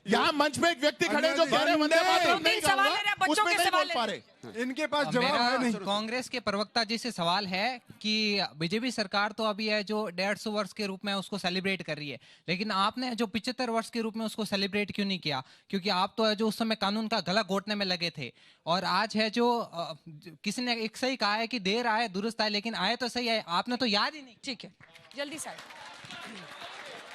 यहाँ मंच में एक व्यक्ति खड़े हैं जो कह रहे हैं वंदे मातरम नहीं सवाल ले रहे हैं, गाऊंगा, बच्चों उसमें के नहीं सवाल बोल ले पा रहे रहे। इनके पास जवाब है नहीं। मेरा कांग्रेस के प्रवक्ता जी से सवाल है कि बीजेपी सरकार तो अभी है जो 150 वर्ष के रूप में उसको सेलिब्रेट कर रही है, लेकिन आपने जो 75 वर्ष के रूप में उसको सेलिब्रेट क्यों नहीं किया? क्योंकि आप तो है जो उस समय कानून का गला घोटने में लगे थे, और आज है जो किसी ने एक सही कहा है कि देर आए दुरुस्त आए, लेकिन आए तो सही है, आपने तो याद ही नहीं। ठीक है, जल्दी से।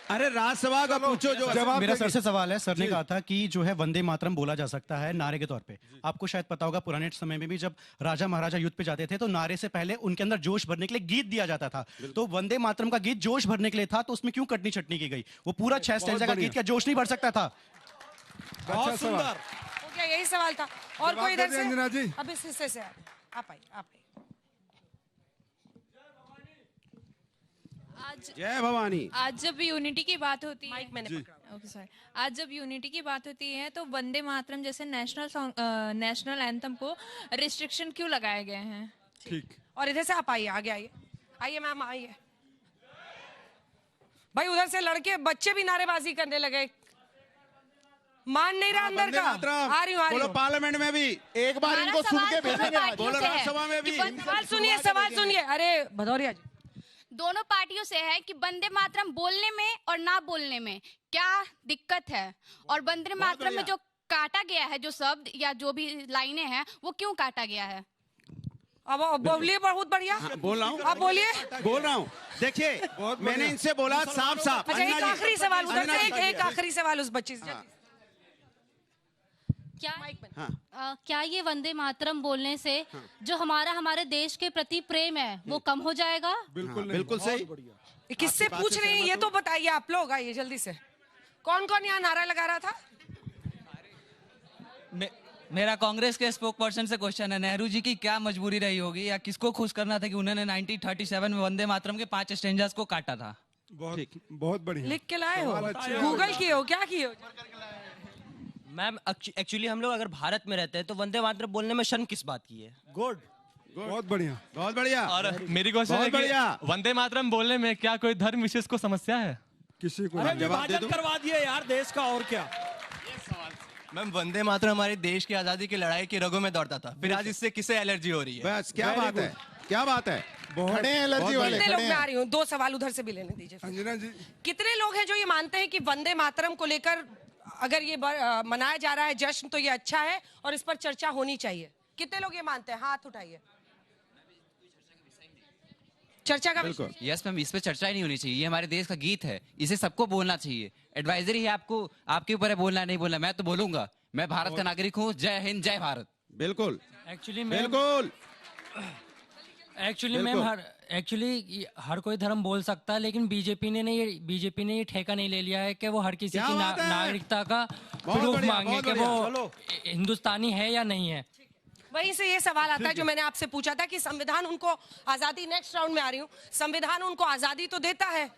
अरे राज्यसभा का पूछो जो जवाब मेरा देंगे। सर से सवाल है। सर ने कहा था कि जो है वंदे मातरम बोला जा सकता है नारे के तौर पे। आपको शायद पता होगा पुराने समय में भी जब राजा महाराजा युद्ध पे जाते थे तो नारे से पहले उनके अंदर जोश भरने के लिए गीत दिया जाता था। तो वंदे मातरम का गीत जोश भरने के लिए था, तो उसमें क्यों कटनी छटनी की गई? वो पूरा 6 स्टैंजा का गीत क्या जोश नहीं भर सकता था? अच्छा सवाल। हो गया, यही सवाल था। और जवाब कोई इधर दे से? दें अंजना जी। अब इस हिस्से से आप आइए, आप आइए। जय भवानी। आज जब यूनिटी की बात होती है, माइक मैंने पकड़ा। ओके सॉरी, आज जब यूनिटी की बात होती है तो वंदे मातरम जैसे नेशनल सॉन्ग, नेशनल एंथम को रिस्ट्रिक्शन क्यों लगाए गए हैं? ठीक। और इधर से आप आइए, आगे आइए, आइए मैम आइए। भाई उधर से लड़के बच्चे भी नारेबाजी करने लगे, मान नहीं रहा अंदर वंदे का। मातरम। आ रही हूँ, आ रही बोलो हूँ। पार्लियामेंट में भी एक बार इनको सुन के भेजेंगे आज। बोलो राज्यसभा में भी। सवाल सुनिए, सवाल सुनिए। अरे भदौरिया जी, दोनों पार्टियों से है कि वंदे मातरम बोलने में और ना बोलने में क्या दिक्कत है, और वंदे मातरम में जो काटा गया है, जो शब्द या जो भी लाइनें हैं, वो क्यों काटा गया है? अब बोलिए, बहुत बढ़िया। बोल रहा हूँ, आप बोलिए। बोल रहा हूँ। देखिए मैंने इनसे बोला साफ साफ। अच्छा, एक आखिरी सवाल उधर से, एक आखिरी सवाल उस बच्ची से। क्या ये वंदे मातरम बोलने से जो हमारे देश के प्रति प्रेम है वो कम हो जाएगा? बिल्कुल बिल्कुल सही। किससे पूछ रही हैं ये तो बताइए आप लोग। आइए जल्दी से। कौन कौन यहाँ नारा लगा रहा था? मेरा कांग्रेस के स्पोक पर्सन से क्वेश्चन है, नेहरू जी की क्या मजबूरी रही होगी या किसको खुश करना था कि उन्होंने 1937 में वंदे मातरम के 5 स्टेंजास को काटा था? बहुत बढ़िया। लिख के लाए हो? अच्छे हैं। गूगल किए हो? क्या किए हो? मैम एक्चुअली हम लोग अगर भारत में रहते हैं तो वंदे मातरम बोलने में शर्म किस बात की है? गुड, बहुत बढ़िया, बहुत बढ़िया। और मेरी क्वेश्चन है कि वंदे मातरम बोलने में क्या कोई धर्म विशेष को समस्या है? किसी को जवाब दे विभाजन दो। करवा दिए यार देश का, और क्या? मैम वंदे मातरम हमारे देश की आजादी की लड़ाई की रगों में दौड़ता था, फिर आज इससे किसे एलर्जी हो रही है? बस क्या बात है, क्या बात है। खड़े हैं एलर्जी वाले, कितने लोग, खड़े मैं आ हैं। रही हूँ, 2 सवाल उधर से भी लेने दीजिए। अंजना जी, कितने लोग हैं जो ये मानते हैं कि वंदे मातरम को लेकर अगर ये मनाया जा रहा है जश्न तो ये अच्छा है और इस पर चर्चा होनी चाहिए? कितने लोग ये मानते हैं? हाथ उठाइए। चर्चा का विषय? यस मैम, इस पे चर्चा ही नहीं होनी चाहिए। ये हमारे देश का गीत है, इसे सबको बोलना चाहिए। एडवाइजरी है आपको, आपके ऊपर है बोलना नहीं बोलना। मैं तो बोलूंगा, मैं भारत का नागरिक हूँ। जय हिंद, जय भारत। बिल्कुल एक्चुअली बिल्कुल। मैम हर कोई धर्म बोल सकता है, लेकिन बीजेपी ने ये ठेका नहीं ले लिया है कि वो हर किसी क्या की बात है? नागरिकता का बहुत प्रूफ बढ़िया, मांगे बहुत कि बढ़िया। वो हिंदुस्तानी है या नहीं है। वहीं से ये सवाल आता है जो मैंने आपसे पूछा था कि संविधान उनको आजादी, नेक्स्ट राउंड में आ रही हूँ, संविधान उनको आजादी तो देता है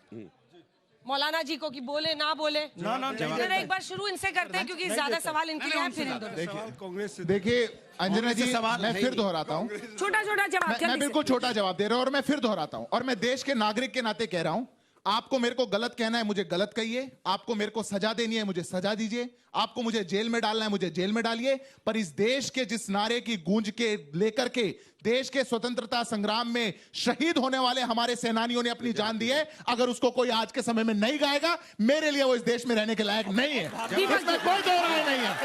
मौलाना जी को कि बोले ना बोले। फिर एक बार शुरू इनसे करते हैं क्योंकि ज्यादा सवाल इनके लिए हैं, फिर इन दोनों। कांग्रेस से देखिए अंजना जी, सवाल मैं है फिर ही दोहराता हूँ, छोटा छोटा जवाब मैं जल्दी बिल्कुल से। छोटा जवाब दे रहा हूँ और मैं फिर दोहराता हूँ, और मैं देश के नागरिक के नाते कह रहा हूँ, आपको मेरे को गलत कहना है, मुझे गलत कहिए। आपको मेरे को सजा देनी है, मुझे सजा दीजिए। आपको मुझे जेल में डालना है, मुझे जेल में डालिए। पर इस देश के जिस नारे की गूंज के लेकर के देश के स्वतंत्रता संग्राम में शहीद होने वाले हमारे सेनानियों ने अपनी जान दी है, अगर उसको कोई आज के समय में नहीं गाएगा, मेरे लिए वो इस देश में रहने के लायक नहीं है। इसमें कोई दो राय नहीं है।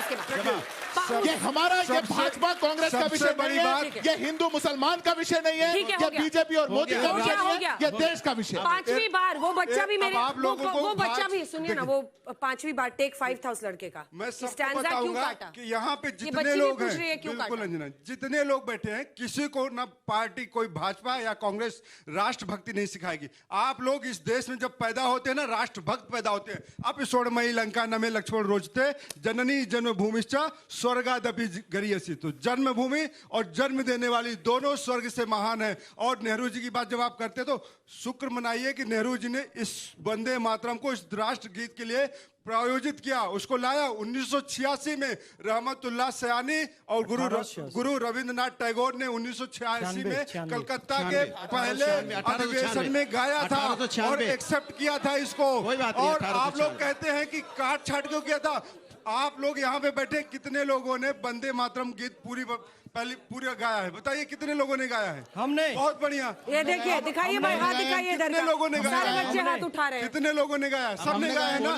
ये हमारा, ये भाजपा कांग्रेस का विषय नहीं है, ये हिंदू मुसलमान का विषय नहीं है, ये बीजेपी और मोदी का विषय नहीं है, ये देश का विषय। 5वीं बार वो बच्चा भी मेरे वो बच्चा भी सुनिए ना, वो 5वीं बार टेक 5 था उस लड़के का। मैं सबको बताऊंगा कि यहाँ पे जितने लोग हैं, बिल्कुल अंजना, जितने लोग बैठे हैं, किसी को ना पार्टी कोई भाजपा या कांग्रेस राष्ट्रभक्ति नहीं सिखाएगी। आप लोग इस देश में जब पैदा होते हैं ना, राष्ट्रभक्त पैदा होते हैं। अब स्वर्णमयी लंका नमे लक्ष्मण रोचते जननी जन्मभूमिश्च स्वर्गादपि गरीयसी। तो जन्मभूमि और जन्म देने वाली दोनों स्वर्ग से महान है। और नेहरू जी की बात जब आप करते तो शुक्र मनाइए कि नेहरू जी ने इस वंदे मातरम को इस राष्ट्र गीत के लिए प्रायोजित किया, उसको लाया। 1986 में रहमतुल्लाह सयानी और गुरु रविंद्रनाथ टैगोर ने 1986 में कलकत्ता के पहले अधिवेशन में गाया था और एक्सेप्ट किया था इसको। और आप लोग कहते हैं कि काट छाट क्यों किया था? आप लोग यहाँ पे बैठे कितने लोगों ने वंदे मातरम गीत पूरा गाया है? बताइए कितने लोगों ने गाया है? हमने। बहुत बढ़िया। ये देखिए, दिखाइए भाई, हाथ दिखाइए इधर। कितने लोगों ने गाया? सारे बच्चे हाथ उठा रहे हैं। कितने लोगों ने गाया? सबने गाया है ना?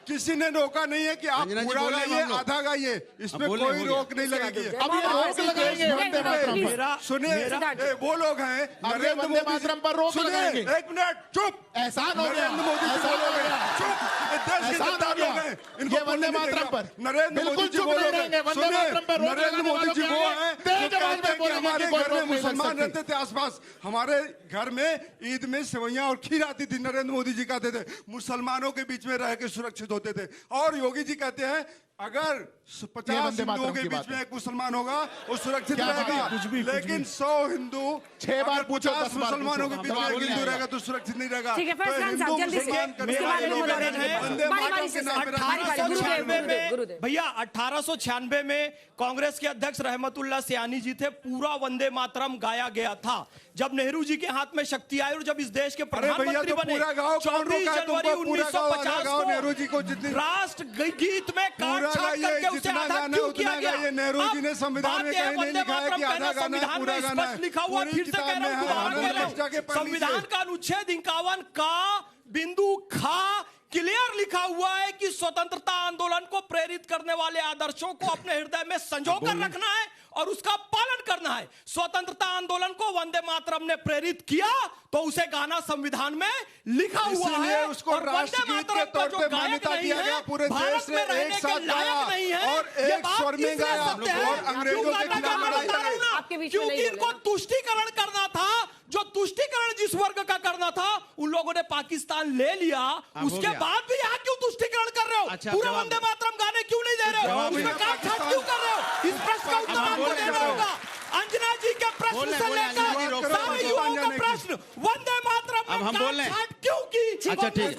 किसी ने रोका नहीं है कि आप पूरा गाइए, आधा गाइए, इसमें कोई रोक नहीं लगेगी। अब ये रोक लगाएंगे वंदे मातरम पर। सुनिए, वो लोग हैं नरेंद्र वंदे मातरम पर रोक लगाएंगे। एक मिनट चुप। एहसान हो गया, नरेंद्र मोदी जी बोलोगे चुप। एहसान हो गया। ये वंदे मातरम पर नरेंद्र मोदी जी बोलोगे। नरेंद्र मोदी जी वो हैं हमारे घर में मुसलमान रहते थे आसपास। हमारे घर में ईद में सेवैयां और खीर आती थी। नरेंद्र मोदी जी कहते थे मुसलमानों के बीच में रह के सुरक्षित होते थे। और योगी जी कहते हैं अगर 50 हिंदुओं के बीच में एक मुसलमान होगा वो सुरक्षित रहेगा, लेकिन 100 हिंदू 6 बार पूछो, 50 मुसलमानों के बीच में एक हिंदू रहेगा तो सुरक्षित नहीं रहेगा। ठीक है, फैज खान साहब जल्दी से भैया 1896 में कांग्रेस के अध्यक्ष रहमतुल्लाह सयानी जी थे, पूरा वंदे मातरम गाया गया था। जब नेहरू जी के हाथ में शक्ति आई और जब इस देश के प्रधानमंत्री बने 24 जनवरी 1950 को नेहरू जी को जितनी राष्ट्र गीत में काट छाट करके उसे आधा क्यों किया गया? नेहरू जी ने संविधान में कहीं नहीं लिखा है कि आधा गाना है, पूरा गाना है। लिखा हुआ, फिर से कह रहा हूं, संविधान का अनुच्छेद 51 का बिंदु खा क्लियर लिखा हुआ है कि स्वतंत्रता आंदोलन को प्रेरित करने वाले आदर्शों को अपने हृदय में संजो कर रखना है और उसका पालन करना है। स्वतंत्रता आंदोलन को वंदे मातरम ने प्रेरित किया तो उसे गाना संविधान में लिखा हुआ है। उसको राष्ट्रगीत के तौर पे मान्यता दिया गया, पूरे देश ने एक साथ गाया और एक स्वर में गाया और अंग्रेजों के खिलाफ लड़ाई। क्योंकि इनको तुष्टीकरण करना था, जो तुष्टीकरण जिस वर्ग का करना था उन लोगों ने पाकिस्तान ले लिया। उसके बाद भी यहाँ क्यों तुष्टीकरण कर रहे हो? पूरा वंदे मातरम गाने क्यों नहीं दे रहे हो? उसमें काट छाट क्यों कर रहे हो? इस प्रश्न का उत्तर आपको देना होगा। अंजना जी के प्रश्न से लेकर सारे युवाओं का प्रश्न, वंदे मातरम अब हम बोल रहे हैं क्यों की? अच्छा ठीक,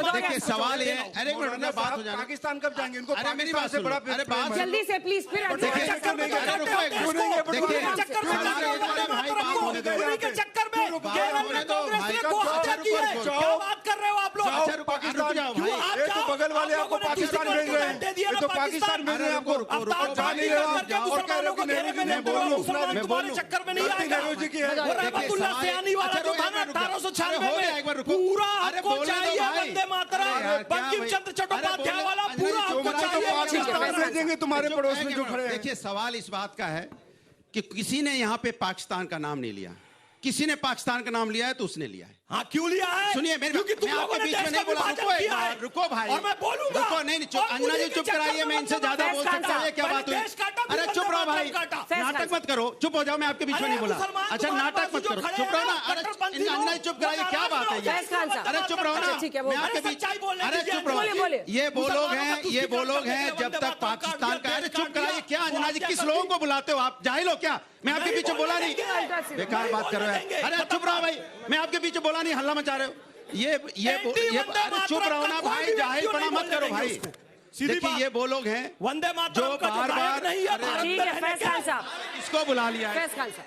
देखिए सवाल ये, अरे एक मिनट बात हो जाए। पाकिस्तान कब जाएंगे? इनको अरे मेरी बात सुनो, अरे बात जल्दी से प्लीज, फिर चक्कर में केरल में कांग्रेस ने को हत्या की है। क्या बात कर रहे हो आप लोग? पाकिस्तान ये तो बगल वाले आपको पाकिस्तान भेज रहे हैं, ये तो पाकिस्तान भेज रहे हैं आपको। जा नहीं रहे आप और कह रहे हो कि नेहरू जी ने तुम्हारे चक्कर में नहीं आएगा। नेहरू जी की है रहमतुल्लाह सयानी वाला जो था ना 1896 में, पूरा आपको चाहिए वंदे मातरम। बंकिम चंद्र चट्टोपाध्याय वाला पूरा आपको चाहिए। पाकिस्तान भेजेंगे तुम्हारे पड़ोस में जो खड़े हैं। देखिए सवाल इस बात का है कि किसी ने यहाँ पे पाकिस्तान का नाम नहीं लिया, किसी ने पाकिस्तान का नाम लिया है तो उसने लिया है। हाँ क्यों लिया है? सुनिए मैं आपके बीच में नहीं बोला, रुको भाई, और मैं बोलूंगा, रुको नहीं अंजना जी चुप कराइए, मैं इनसे ज्यादा बोल सकता हूँ। क्या बात हुई? अरे चुप रहो भाई, नाटक मत करो, चुप हो जाओ, मैं आपके बीच में नहीं बोला। अच्छा नाटक मत करो, चुप रहो ना। अरे अंजना जी चुप कराइए, क्या बात है? अरे चुप रहो ना, मैं आपके बीच, अरे चुप रहो। ये वो लोग हैं जब तक पाकिस्तान का, अरे चुप कराइए। क्या अंजना जी किस लोगों को बुलाते हो आप? जाहिल हो क्या? मैं आपके पीछे बोला नहीं, बेकार बात कर रहे हैं। अरे चुप रहो भाई, मैं आपके पीछे बोला नहीं, हल्ला मचा रहे हो। ये अरे चुप रहो ना भाई, जाहिलपना मत करो भाई। देखिए ये वो लोग हैं वंदे मातरम का जो गायक नहीं है। ठीक है फैज खान साहब, किसको बुला लिया है? फैज खान साहब,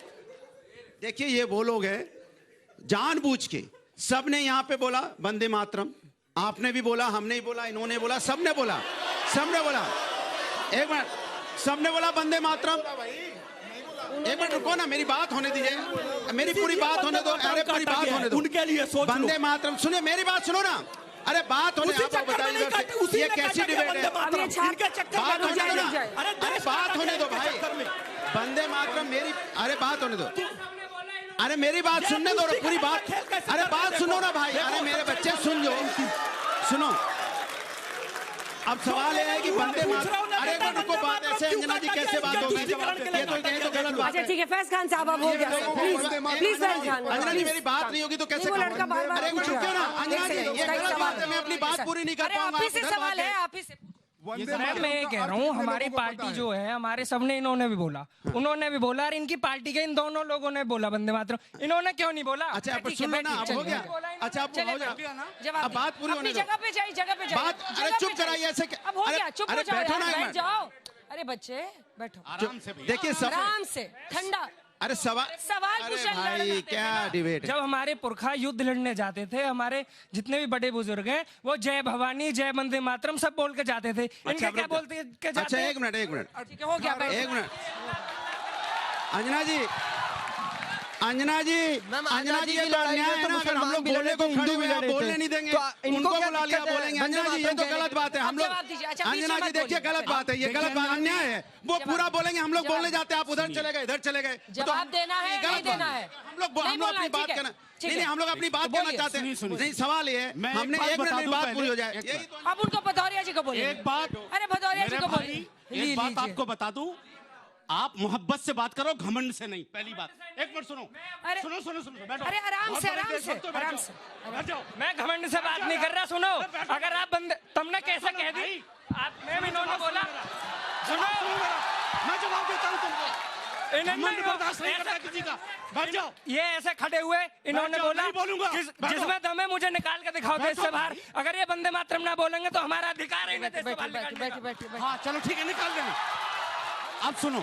देखिए ये वो लोग हैं जानबूझ के सबने यहाँ पे बोला वंदे मातरम, आपने भी बोला, हमने भी बोला, इन्होंने बोला, सबने बोला, सबने बोला। एक मिनट, सबने बोला वंदे मातरम। एक मिनट रुको ना, मेरी बात होने दीजिए, मेरी पूरी बात होने दो। अरे पूरी बात होने दो, उनके लिए सोच लो। वंदे मातरम सुनिए, मेरी बात सुनो ना। अरे बात होने, आप बताइए ये कैसी डिबेट है? बात होने दो ना, अरे बात होने दो भाई। वंदे मातरम मेरी, अरे बात होने दो, अरे मेरी बात सुनने दो, पूरी बात, अरे बात सुनो ना भाई। अरे मेरे बच्चे सुन लो, सुनो। अब सवाल ये है कि वंदे मातरम, अरे रुको, बात ऐसे अंजना जी कैसे बात होगी? ये तो गलत बात है। अच्छा ठीक है, फैज खान साहब अब हो गया, प्लीज फैज खान। अंजना जी मेरी बात नहीं होगी तो कैसे? वो लड़का बार-बार अरे पूछ रहा है। ना अंजना जी, ये गलत बात है, मैं अपनी बात पूरी नहीं कर अरे पाऊंगा। आप ही से सवाल है, आप ही से। मैं ये कह रहा हूँ, हमारी पार्टी जो है, हमारे सबने, इन्होंने भी बोला, उन्होंने भी बोला, और इनकी पार्टी के इन दोनों लोगों ने बोला वंदे मातरम, इन्होंने क्यों नहीं बोला? अच्छा अब सुन लो ना, अब हो गया। अच्छा अब हो गया ना, अब बात पूरी होने दो। जगह पे जाइए, जगह पे जाइए। बात, अरे चुप कराइए ऐसे। अब हो गया, चुप हो जाओ, बैठो ना, बैठ जाओ। अरे बच्चे बैठो आराम से, देखिए सब आराम से, ठंडा। अरे सवाल पूछ भाई, क्या डिबेट है? जब हमारे पुरखा युद्ध लड़ने जाते थे, हमारे जितने भी बड़े बुजुर्ग हैं, वो जय भवानी, जय वंदे मातरम सब बोल के जाते थे। इनका क्या बोलते हैं? अच्छा एक मिनट, एक मिनट, हो गया, एक मिनट। अंजना जी, अंजना जी, अंजना जी, ये तो अन्याय है ना। अगर हम लोग बोलने को खड़े हुए, आप बोलने नहीं देंगे, उनको बुला लिया बोलेंगे। अंजना जी ये तो गलत बात है। हम लोग, अंजना जी देखिए गलत बात है, ये गलत बात, अन्याय है। वो पूरा बोलेंगे, हम लोग बोलने जाते हैं, आप उधर चले गए, इधर चले गए। जवाब देना है, नहीं देना है? हम लोग अपनी बात कहना, नहीं हम लोग अपनी बात कहना चाहते हैं। नहीं सवाल ये है, हमने एक मिनट में बात पूरी हो जाए। अब उनको भदौरिया जी को बोलिए। एक बात, अरे भदौरिया जी को बोलिए। एक बात आपको बता दूं, आप मोहब्बत से बात करो, घमंड से नहीं। पहली बात, एक मिनट सुनो, सुनो सुनो सुनो, बैठो। अरे आराम से, आराम से, आराम से। मैं घमंड से बात नहीं कर रहा। सुनो, अगर आप बंदे, तुमने कैसे कह दी? आप, मैं इन्होंने बोला, सुनो, मैं जवाब देता हूँ तुमको। बर्दाश्त नहीं करता किसी का, बैठ जाओ। ये ऐसे खड़े हुए, इन्होंने बोला, बोलूंगा जिसमें दम है मुझे निकाल के दिखाओ देश से बाहर। अगर ये वंदे मातरम ना बोलेंगे तो हमारा अधिकार है इन्हें देश से बाहर निकालने का। हाँ चलो ठीक है, निकाल देंगे। अब सुनो,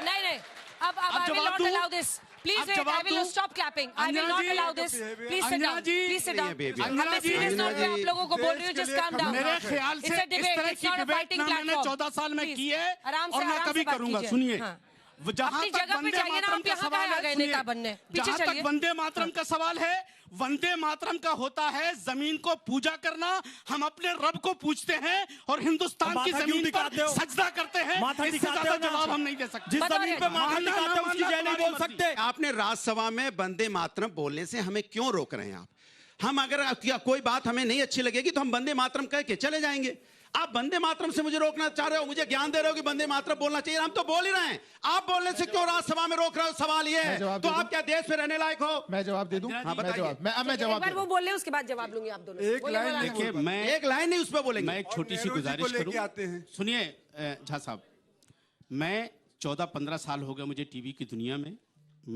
नहीं नहीं, अब I will not allow this. Please wait, I will stop clapping. I will not allow this. Please sit down. Please sit down. मैं सीरियस नोट पे आप लोगों को बोल रही हूँ, just calm down. मेरे ख्याल से इस तरह की डिबेट ना मैंने 14 साल में की है और ना कभी करूंगा। सुनिए, जहां तक वंदे मातरम का सवाल है, जहां तक वंदे मातरम का सवाल है, वंदे मातरम का होता है जमीन को पूजा करना। हम अपने रब को पूछते हैं और हिंदुस्तान की जमीन पर सजदा करते हैं। इससे ज्यादा जवाब हम नहीं दे सकते। जिस जमीन पे माथा टिकाते हैं उसकी जय नहीं बोल सकते। आपने राज्यसभा में वंदे मातरम बोलने से हमें क्यों रोक रहे हैं आप? हम अगर कोई बात हमें नहीं अच्छी लगेगी तो हम वंदे मातरम कह के चले जाएंगे। आप वंदे मातरम से मुझे रोकना चाह रहे हो, मुझे ज्ञान दे रहे हो कि वंदे मातरम बोलना चाहिए। हम तो बोल ही रहे हैं, आप बोलने से क्यों राज्यसभा में रोक रहे हो? सवाल ये है, तो आप क्या देश में रहने लायक हो? मैं जवाब दे दूं? हाँ, मैं जवाब वो बोल रहे, उसके बाद जवाब लूंगी आप दोनों। एक लाइन देखिए, मैं एक लाइन नहीं उस पर बोलेंगे। मैं एक छोटी सी गुजारिश करूं, सुनिए झा साहब, मैं 14-15 साल हो गए मुझे टीवी की दुनिया में।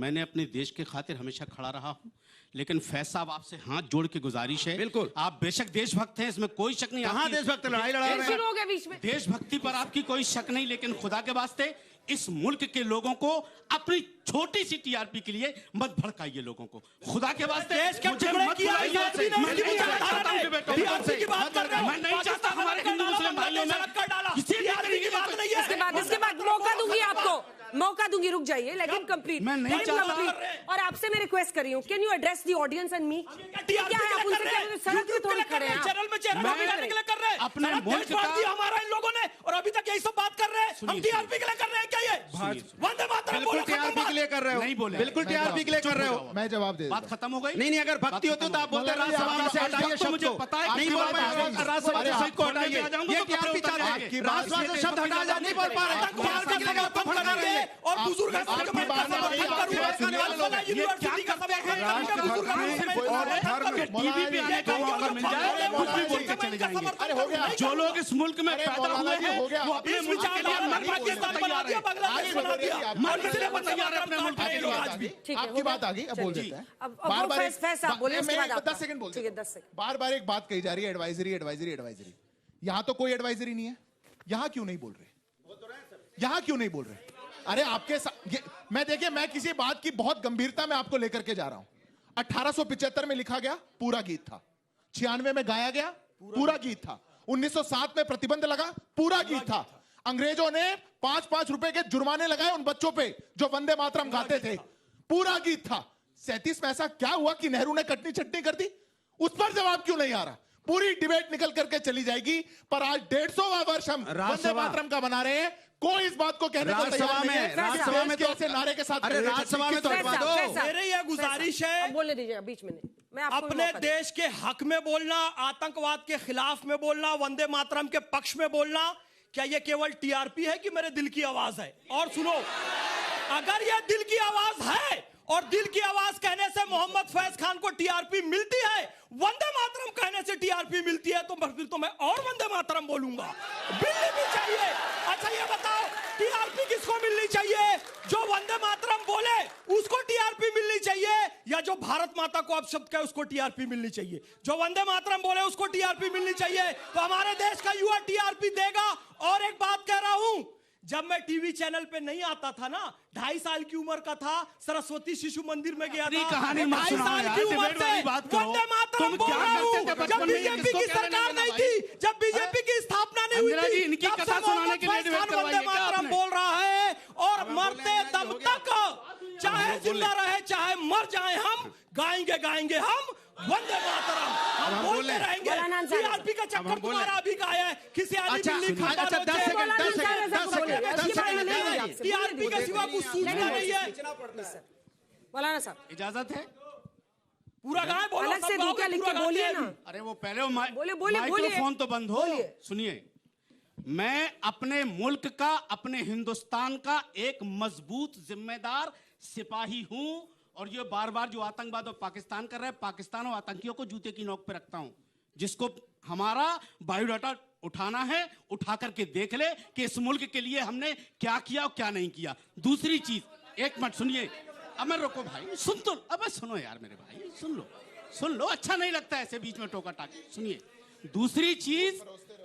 मैंने अपने देश के खातिर हमेशा खड़ा रहा हूं, लेकिन फैज साहब आपसे हाथ जोड़ के गुजारिश है, बिल्कुल आप बेशक देशभक्त हैं, इसमें कोई शक नहीं। कहां देशभक्त, लड़ाई लड़ा रहे हैं बीच में। देशभक्ति पर आपकी कोई शक नहीं, लेकिन खुदा के वास्ते इस मुल्क के लोगों को अपनी छोटी सी टीआरपी के लिए मत भड़काइए लोगों को। खुदा के वास्ते देश के टुकड़े किया मैं नहीं चाहता हमारे हिंदू मुस्लिम भाइयों में किसी भी तरीके की बात नहीं है। इसके बाद मौका दूंगी आपको, मौका दूंगी, रुक जाइए, लेकिन कंप्लीट मैं नहीं चाहता। और आपसे मैं रिक्वेस्ट कर रही हूँ, can you address the audience and me? क्या है, आप उनसे क्या सड़क पे थोड़ी खड़े हैं? अपने मुल्क का हमारा इन लोगों ने, और अभी तक यही सब बात कर रहे हैं। हम टीआरपी के लिए कर रहे हैं क्या? ये वंदे मातरम बिल्कुल टीआरपी के लिए कर रहे हो, नहीं बोले, बिल्कुल टीआरपी के लिए कर रहे हो। मैं जवाब दे, बात खत्म हो गई। नहीं अगर भक्ति होती तो आप बोलते राज्यसभा में से हटाइए शब्द। मुझे पता है नहीं बोल पाए, राज्यसभा से शब्द को हटाइए। ये टीआरपी चाह रहे हैं, राज्यसभा से शब्द हटा जा, नहीं बोल पा रहे। टीआरपी के लिए आप फड़ा रहे हैं और बुजुर्ग जो लोग इस मुल्क में पैदा हुए हैं वो अपने मुल्क के लिए आपकी बात आ गई, अब बोल देते हैं। बार-बार 10 सेकंड बोलते हैं। बार-बार एक बात कही जा रही है, एडवाइजरी एडवाइजरी एडवाइजरी। यहां तो कोई एडवाइजरी नहीं है। यहां क्यों नहीं बोल रहे? यहां क्यों नहीं बोल रहे? अरे आपके मैं देखिए, मैं किसी बात की बहुत गंभीरता में आपको लेकर के जा रहा हूं। 1875 में लिखा गया, पूरा गीत था। 96 में गाया गया, पूरा गीत था। 1907 में प्रतिबंध लगा, पूरा गीत था। अंग्रेजों ने 5-5 रुपए के जुर्माने लगाए उन बच्चों पे जो वंदे मातरम गाते थे, पूरा गीत था। 37 में ऐसा क्या हुआ कि नेहरू ने कटनी चटनी कर दी? उस पर जवाब क्यों नहीं आ रहा? पूरी डिबेट निकल करके चली जाएगी, पर आज 150वां वर्ष हम वंदे मातरम का मना रहे हैं। कोई इस बात को कहने को तैयार नहीं है। राज्यसभा में तो ऐसे नारे के साथ, अरे राज्यसभा में तो मेरी यह गुजारिश है, बोलने दीजिए, बीच में नहीं, मैं आपको अपने देश के हक में बोलना, आतंकवाद के खिलाफ में बोलना, वंदे मातरम के पक्ष में बोलना, क्या यह केवल टीआरपी है कि मेरे दिल की आवाज है? और सुनो, अगर यह दिल की आवाज है और दिल की आवाज कहने से मोहम्मद फैज खान को टीआरपी मिलती है, वंदे मातरम कहने से टीआरपी मिलती है, तो फिर तो मैं और वंदे मातरम बोलूंगा। मिलनी भी चाहिए। अच्छा ये बताओ, टीआरपी किसको मिलनी चाहिए? जो वंदे मातरम बोले उसको टीआरपी मिलनी चाहिए, या जो भारत माता को अपशब्द कहे उसको टीआरपी मिलनी चाहिए? जो वंदे मातरम बोले उसको टीआरपी मिलनी चाहिए। तो हमारे देश का युवा टीआरपी देगा। और एक बात कह रहा हूं, जब मैं टीवी चैनल पे नहीं आता था ना, 2.5 साल की उम्र का था, सरस्वती शिशु मंदिर में गया था, कहानी 2.5 साल की उम्र से वंदे मातरम बोल रहा हूं। जब बीजेपी की सरकार नहीं थी, जब बीजेपी की स्थापना नहीं हुई थी, तब से मोहम्मद फैज खान वंदे मातरम बोल रहा है। और मरते दम तक, चाहे जिंदा रहे चाहे मर जाए, हम गाएंगे हम वंदे मातरम, हम बोलते रहेंगे। टीआरपी का चक्कर तुम्हारा अभी का है, किसी आदमी टीआरपी के सिवा कुछ सूझता नहीं है। मौलाना साहब, इजाजत है? पूरा गाए बोलो, अलग से दूसरा लिख के बोलिए ना। अरे वो पहले माइक्रोफोन तो बंद हो। सुनिए, मैं अपने मुल्क का, अपने हिंदुस्तान का एक मजबूत जिम्मेदार सिपाही हूं, और ये बार बार जो आतंकवाद और पाकिस्तान कर रहा है, पाकिस्तान और आतंकियों को जूते की नोक पे रखता हूं। जिसको हमारा बायोडाटा उठाना है, उठा करके देख ले कि इस मुल्क के लिए हमने क्या किया और क्या नहीं किया। दूसरी चीज, एक मिनट सुनिए, अब मैं रोको भाई, सुन तो, अब सुनो यार मेरे भाई, सुन लो, अच्छा नहीं लगता ऐसे बीच में टोका टाकी। सुनिए, दूसरी चीज,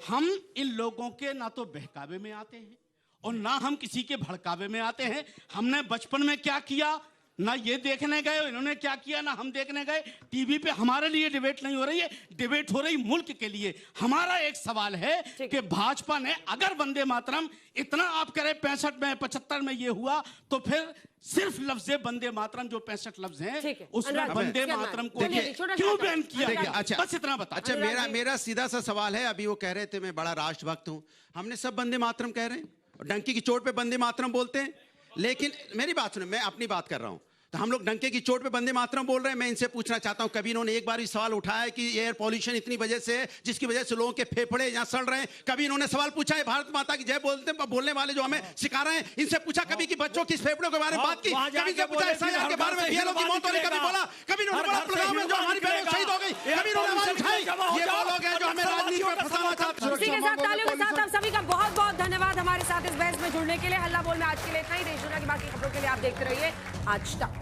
हम इन लोगों के ना तो बहकावे में आते हैं और ना हम किसी के भड़कावे में आते हैं। हमने बचपन में क्या किया ना ये देखने गए, इन्होंने क्या किया ना हम देखने गए। टीवी पे हमारे लिए डिबेट नहीं हो रही है, डिबेट हो रही मुल्क के लिए। हमारा एक सवाल है कि भाजपा ने अगर वंदे मातरम इतना आप कह रहे 65 में 75 में ये हुआ, तो फिर सिर्फ लफ्ज वंदे मातरम जो 65 लफ्ज हैं उसमें वंदे मातरम को क्यों बैन किया गया? अच्छा, बस इतना बता। अच्छा, मेरा सीधा सा सवाल है, अभी वो कह रहे थे मैं बड़ा राष्ट्रभक्त हूं, हमने सब वंदे मातरम कह रहे हैं, डंकी की चोट पे वंदे मातरम बोलते हैं, लेकिन मेरी बात सुनो, मैं अपनी बात कर रहा हूं। तो हम लोग डंके की चोट पे वंदे मातरम बोल रहे हैं। मैं इनसे पूछना चाहता हूं, कभी इन्होंने एक बार भी सवाल उठाया कि एयर पॉल्यूशन इतनी वजह से है जिसकी वजह से लोगों के फेफड़े यहां सड़ रहे हैं? कभी इन्होंने सवाल पूछा है भारत माता की जय बोलने वाले जो हमें सिखा रहे हैं, इनसे पूछा कभी कि बच्चों की फेफड़ों के बारे में बात की? कभी इनसे पूछा एसआईआर के बारे में, बीएलओ की मौत होने कभी बोला? कभी इन्होंने बोला पहलगाम में जो हमारी बहन शहीद हो गई, कभी इन्होंने आवाज उठाई? ये वो लोग हैं जो हमें राजनीति में फंसाना चाहते हैं। इसी के साथ तालियों के साथ आप सभी का बहुत बहुत धन्यवाद हमारे साथ इस बहस में जुड़ने के लिए। हल्ला बोल में आज के लिए इतना ही। देश दुनिया की बाकी खबरों के लिए आप देखते रहिए आज तक।